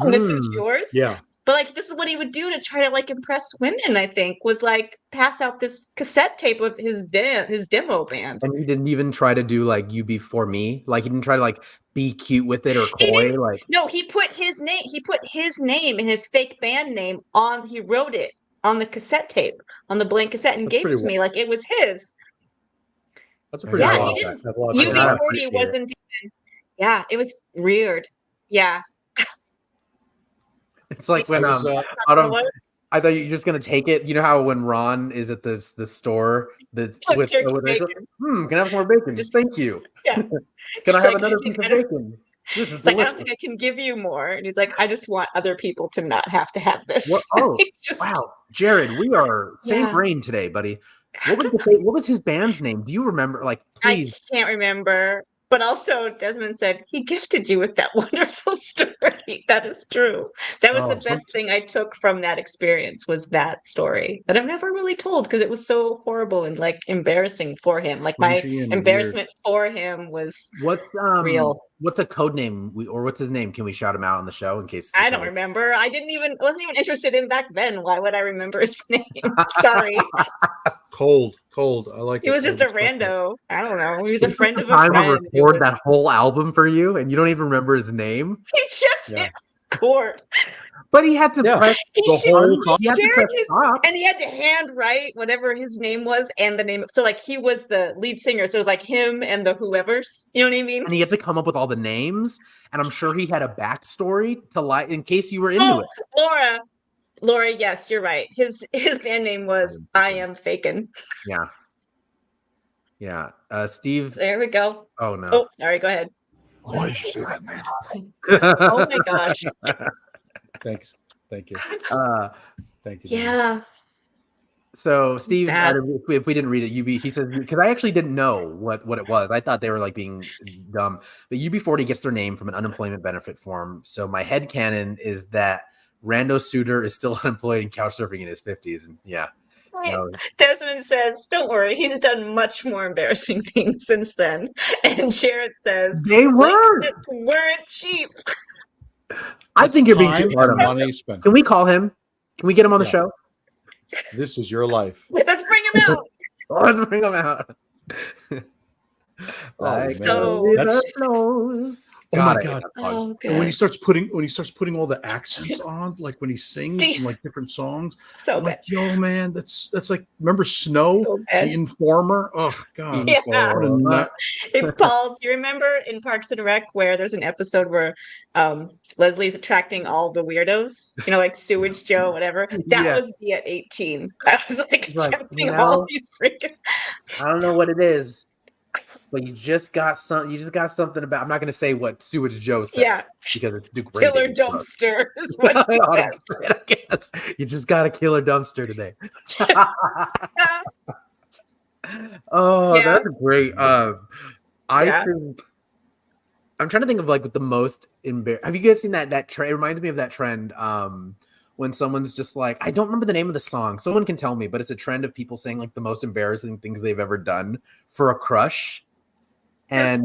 S2: and this is yours?
S1: Yeah.
S2: But like, this is what he would do to try to like impress women, I think, was like pass out this cassette tape of his demo band.
S3: And he didn't even try to do like UB for me. Like he didn't try to like be cute with it or coy. Like
S2: no, he put his name and his fake band name on, he wrote it on the cassette tape, on the blank cassette, and gave it to me like it was his.
S1: That's a pretty
S2: he didn't. UB40 wasn't even. Yeah, it was weird. Yeah.
S3: It's like when I thought you were just gonna take it. You know how when Ron is at the store with
S2: bacon.
S3: can I have some more bacon?
S2: Just
S3: thank you.
S2: Yeah.
S3: Can I have
S2: like,
S3: another piece of bacon? This is
S2: like, I don't
S3: delicious.
S2: think I can give you more. And he's like, I just want other people to not have to have this.
S3: What? Oh,
S2: just,
S3: wow, Jared, we are same
S2: Yeah.
S3: brain today, buddy. What was his band's name? Do you remember? Like, please.
S2: I can't remember. But also, Desmond said he gifted you with that wonderful story. That is true. That was the best thing I took from that experience was that story that I've never really told because it was so horrible and like embarrassing for him. Like my embarrassment for him was real.
S3: What's a code name or what's his name? Can we shout him out on the show in case?
S2: I don't remember. I wasn't even interested in back then. Why would I remember his name? Sorry.
S1: Cold. I like it.
S2: He was just a rando. I don't know. He was a friend of a
S3: friend.
S2: Time
S3: to record that whole album for you, and you don't even remember his name.
S2: He just hit record.
S3: But he had to press the whole time. He had to press stop.
S2: And he had to hand write whatever his name was and the name. So like he was the lead singer. So it was like him and the whoever's. You know what I mean?
S3: And he had to come up with all the names. And I'm sure he had a backstory to in case you were into
S2: it. Laura, yes, you're right. His band name was I Am Fakin'.
S3: Yeah. Steve.
S2: There we go.
S3: Oh no.
S2: Oh, sorry. Go ahead.
S1: Why did you say that, man?
S2: Oh my gosh.
S1: Thanks. Thank you. Thank you.
S2: Yeah.
S3: So Steve, if we didn't read it, he says because I actually didn't know what it was. I thought they were like being dumb. But UB40 gets their name from an unemployment benefit form. So my headcanon is that Rando Suitor is still unemployed and couch surfing in his 50s. And yeah. No.
S2: Desmond says, don't worry, he's done much more embarrassing things since then. And Jared says,
S3: they weren't
S2: cheap.
S3: I think you're being too hard on
S1: money spent.
S3: Can we call him? Can we get him on the show?
S1: This is your life.
S2: Let's bring him out.
S3: Let's bring him out.
S1: Oh my god! And when he starts putting all the accents on, like when he sings in like different songs,
S2: so
S1: I'm like, yo, man, that's like, remember Snow, the Informer? Oh god!
S2: Yeah. Hey, Paul, do you remember in Parks and Rec where there's an episode where Leslie's attracting all the weirdos, like Sewage Joe, whatever? That was me at 18. I was like attracting all these freaking.
S3: I don't know what it is. But you just got something about. I'm not going to say what Sewage Joe says because it's great.
S2: Killer dumpster is what
S3: I guess. You just got a killer dumpster today. That's great. I think I'm trying to think of like the most embarrassing. Have you guys seen that trend? It reminds me of that trend. When someone's just like, I don't remember the name of the song. Someone can tell me, but it's a trend of people saying like the most embarrassing things they've ever done for a crush. And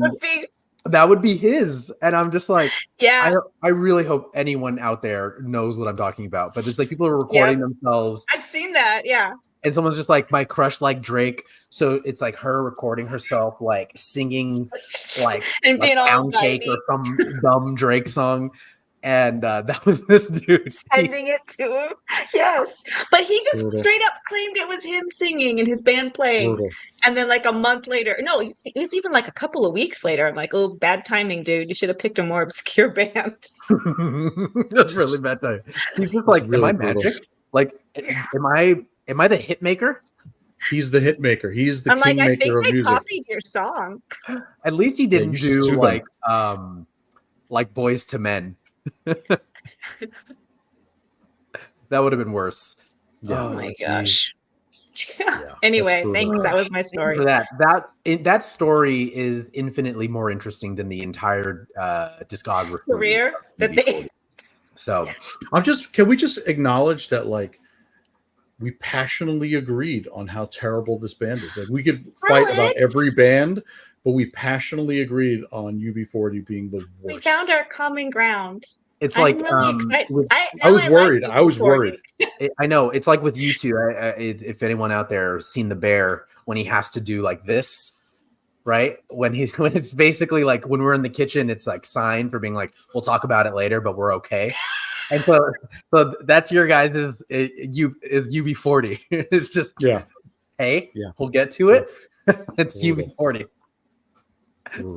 S3: that would be his. And I'm just like, I really hope anyone out there knows what I'm talking about. But it's like people are recording themselves.
S2: I've seen that. Yeah.
S3: And someone's just like, my crush like Drake. So it's like her recording herself, like singing like
S2: and being all
S3: Cake or some dumb Drake song. And that was this dude
S2: sending it to him. Yes, but he just straight up claimed it was him singing and his band playing. And then like a month later, no, it was even like a couple of weeks later. I'm like, oh, bad timing, dude. You should have picked a more obscure band.
S3: That's really bad timing. He's just like, am I magic? Like, am I the hit maker?
S1: He's the hit maker. He's the kingmaker of music.
S2: I copied your song.
S3: At least he didn't do like Boys to Men. That would have been worse.
S2: Oh my gosh. Anyway, thanks. That was my story.
S3: That story is infinitely more interesting than the entire discography
S2: career that they.
S3: So
S1: can we just acknowledge that like we passionately agreed on how terrible this band is? Like we could fight about every band, but we passionately agreed on UB40 being the worst.
S2: We found our common ground.
S3: It's like
S2: really
S1: I was worried. I was worried.
S3: I know. It's like with you two. If anyone out there has seen The Bear, when he has to do like this, right? When it's basically like when we're in the kitchen, it's like sign for being like, we'll talk about it later, but we're okay. And so that's your guys is UB40. It's just hey, we'll get to it. It's UB40.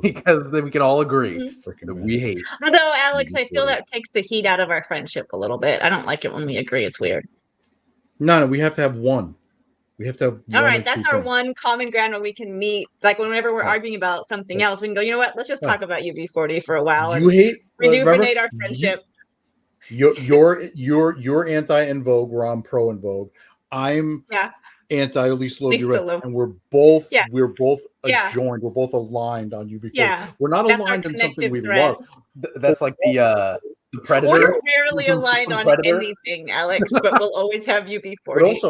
S3: Because then we can all agree that we hate.
S2: Although, Alex, I feel that takes the heat out of our friendship a little bit. I don't like it when we agree. It's weird.
S1: No, we have to have one. We have to have
S2: All
S1: one
S2: right,
S1: or
S2: that's
S1: two
S2: our
S1: things.
S2: one common ground where we can meet. Like whenever we're
S1: Right.
S2: arguing about something
S1: Right.
S2: else, we can go, you know what? Let's just
S1: Right.
S2: talk about UB40 for a while
S1: You
S2: and
S1: hate
S2: rejuvenate
S1: remember?
S2: our friendship.
S1: You're anti En Vogue, where I'm pro En Vogue. I'm anti Lisa
S2: Lisa
S1: Loeb, and we're both
S2: Yeah.
S1: adjoined. We're both aligned on UB40.
S2: Yeah.
S1: We're not
S2: That's our
S1: aligned on something
S2: connective
S1: we
S2: thread.
S1: love.
S3: That's like the Predator.
S2: We're rarely aligned on
S3: Predator.
S2: anything, Alex, but we'll always have UB40.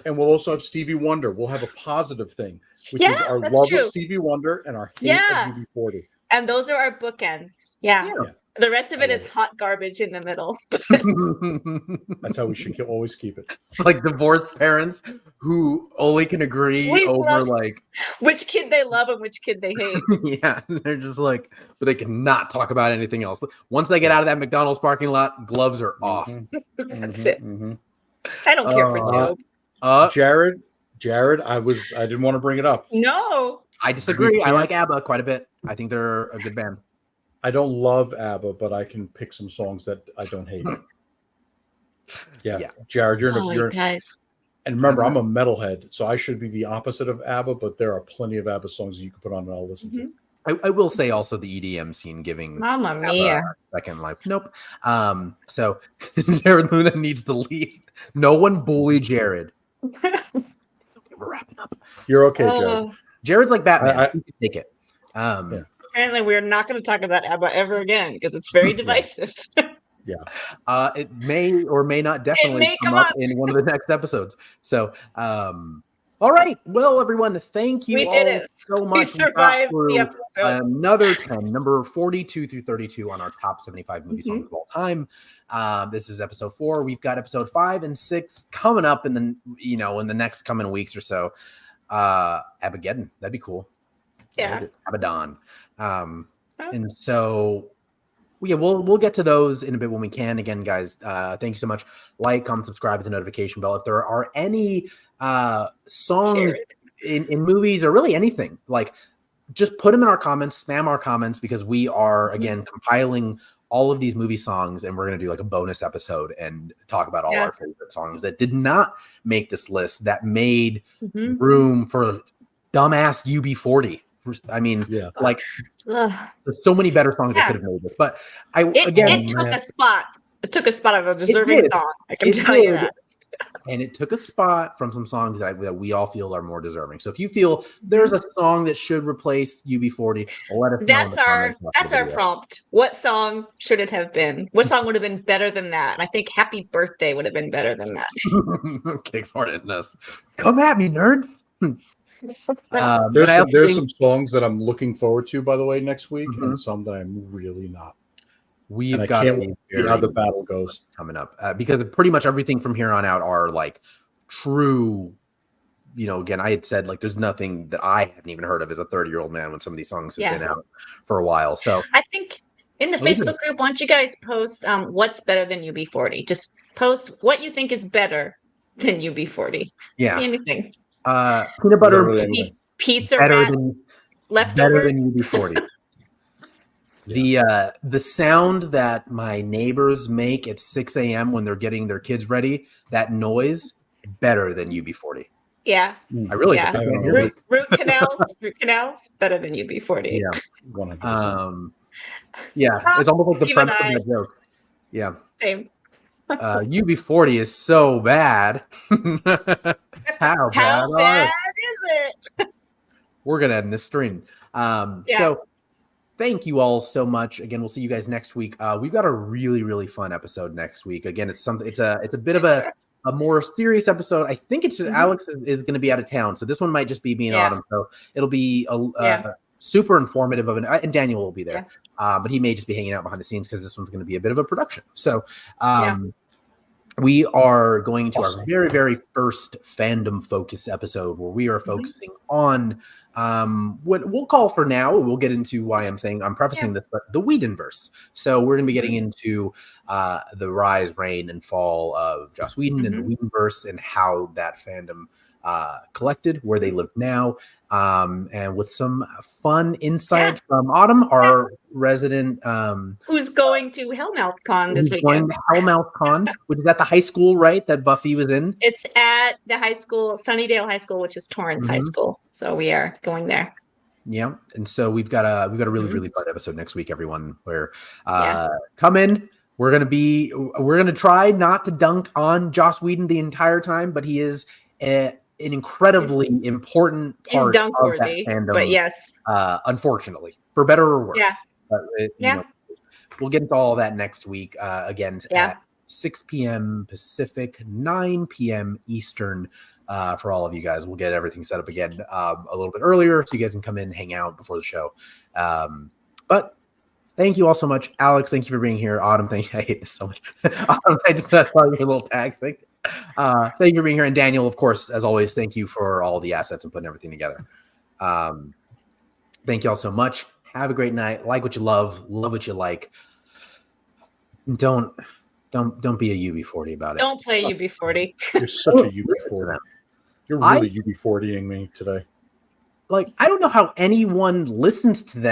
S1: But we'll also have Stevie Wonder. We'll have a positive thing, which is our
S2: that's
S1: love
S2: true.
S1: of Stevie Wonder and our hate of UB40.
S2: And those are our bookends. Yeah. The rest of it is hot garbage in the middle.
S1: That's how we should always keep it.
S3: It's like divorced parents who only can agree over like
S2: which kid they love and which kid they hate.
S3: Yeah, they're just like, but they cannot talk about anything else. Once they get out of that McDonald's parking lot, gloves are off.
S2: That's it. I don't care for Job.
S1: Jared, I didn't want to bring it up.
S2: No,
S3: I disagree. I like ABBA quite a bit. I think they're a good band.
S1: I don't love ABBA, but I can pick some songs that I don't hate. Yeah. Jared, you're
S2: guys.
S1: And remember, I'm a metalhead, so I should be the opposite of ABBA, but there are plenty of ABBA songs that you can put on and I'll listen to.
S3: I will say also the EDM scene giving
S2: Mamma mia
S3: a second life. Nope. So Jared Luna needs to leave. No one bully Jared. Okay, we're wrapping up.
S1: You're okay, Jared.
S3: Jared's like Batman. You can take it.
S2: Apparently, we're not going to talk about ABBA ever again because it's very divisive.
S3: It may or may not definitely come up in one of the next episodes. So, all right. Well, everyone, thank you so much.
S2: We survived the episode.
S3: Another 10, number 42 through 32 on our top 75 movie songs of all time. This is episode 4. We've got episode 5 and 6 coming up in the next coming weeks or so. Abageddon. That'd be cool.
S2: Yeah.
S3: Abaddon. And so we'll get to those in a bit when we can. Again, guys, thank you so much. Like, comment, subscribe with the notification bell. If there are any songs in movies or really anything, like just put them in our comments, spam our comments, because we are again compiling all of these movie songs, and we're going to do like a bonus episode and talk about all our favorite songs that did not make this list that made room for dumbass UB40. I mean, like there's so many better songs that could have made this, but
S2: it took a spot. It took a spot of a deserving song. I can tell you that.
S3: And it took a spot from some songs that we all feel are more deserving. So if you feel there's a song that should replace UB40, let us know.
S2: That's our prompt. What song should it have been? What song would have been better than that? And I think Happy Birthday would have been better than that.
S3: Kicks hard in us. Come at me, nerds.
S1: There's some songs that I'm looking forward to, by the way, next week, and some that I'm really not.
S3: We've got
S1: to see how the battle goes
S3: coming up because pretty much everything from here on out are like true. Again, I had said like there's nothing that I haven't even heard of as a 30-year-old man when some of these songs have been out for a while. So
S2: I think in the Facebook group, why don't you guys post what's better than UB40? Just post what you think is better than UB40.
S3: Yeah,
S2: anything.
S3: Peanut butter and
S2: pizza
S3: leftovers better than UB40. The sound that my neighbors make at 6 a.m. when they're getting their kids ready, that noise, better than UB40.
S2: Yeah.
S3: I really
S2: root canals, better than UB40.
S3: Yeah. 100%. It's almost like the premise of that joke. Yeah.
S2: Same.
S3: UB40 is so bad. How bad
S2: is it?
S3: We're gonna end this stream. So thank you all so much. Again, we'll see you guys next week. We've got a really, really fun episode next week. Again, it's a bit of a more serious episode. I think it's just Alex is going to be out of town, so this one might just be me and Autumn. So it'll be super informative of and Daniel will be there, but he may just be hanging out behind the scenes because this one's going to be a bit of a production. So we are going to our very, very first fandom focus episode where we are focusing on what we'll call for now. We'll get into why I'm prefacing this, but the Whedonverse. So we're going to be getting into the rise, reign, and fall of Joss Whedon and the Whedonverse and how that fandom collected, where they live now. and with some fun insight from Autumn, our resident
S2: who's going to Hellmouth Con this weekend.
S3: Hellmouth Con, which is at the high school, right? That Buffy was in.
S2: It's at the high school, Sunnydale High School, which is Torrance High School. So we are going there.
S3: Yeah, and so we've got a really fun episode next week, everyone. Where come in. We're gonna try not to dunk on Joss Whedon the entire time, but he is an incredibly important part of that fandom.
S2: But yes,
S3: unfortunately, for better or worse.
S2: Yeah.
S3: But you know, we'll get into all that next week. Again, at 6 p.m. Pacific, 9 p.m. Eastern. For all of you guys, we'll get everything set up again a little bit earlier, so you guys can come in and hang out before the show. But thank you all so much, Alex. Thank you for being here. Autumn, I hate this so much. Autumn, I just saw your little tag thing. Thank you for being here, and Daniel, of course, as always, thank you for all the assets and putting everything together. Thank you all so much. Have a great night. Like what you love what you like. Don't be a UB40 about it.
S2: Don't play UB40.
S1: You're such a UB40. You're really UB40ing me today.
S3: Like, I don't know how anyone listens to them.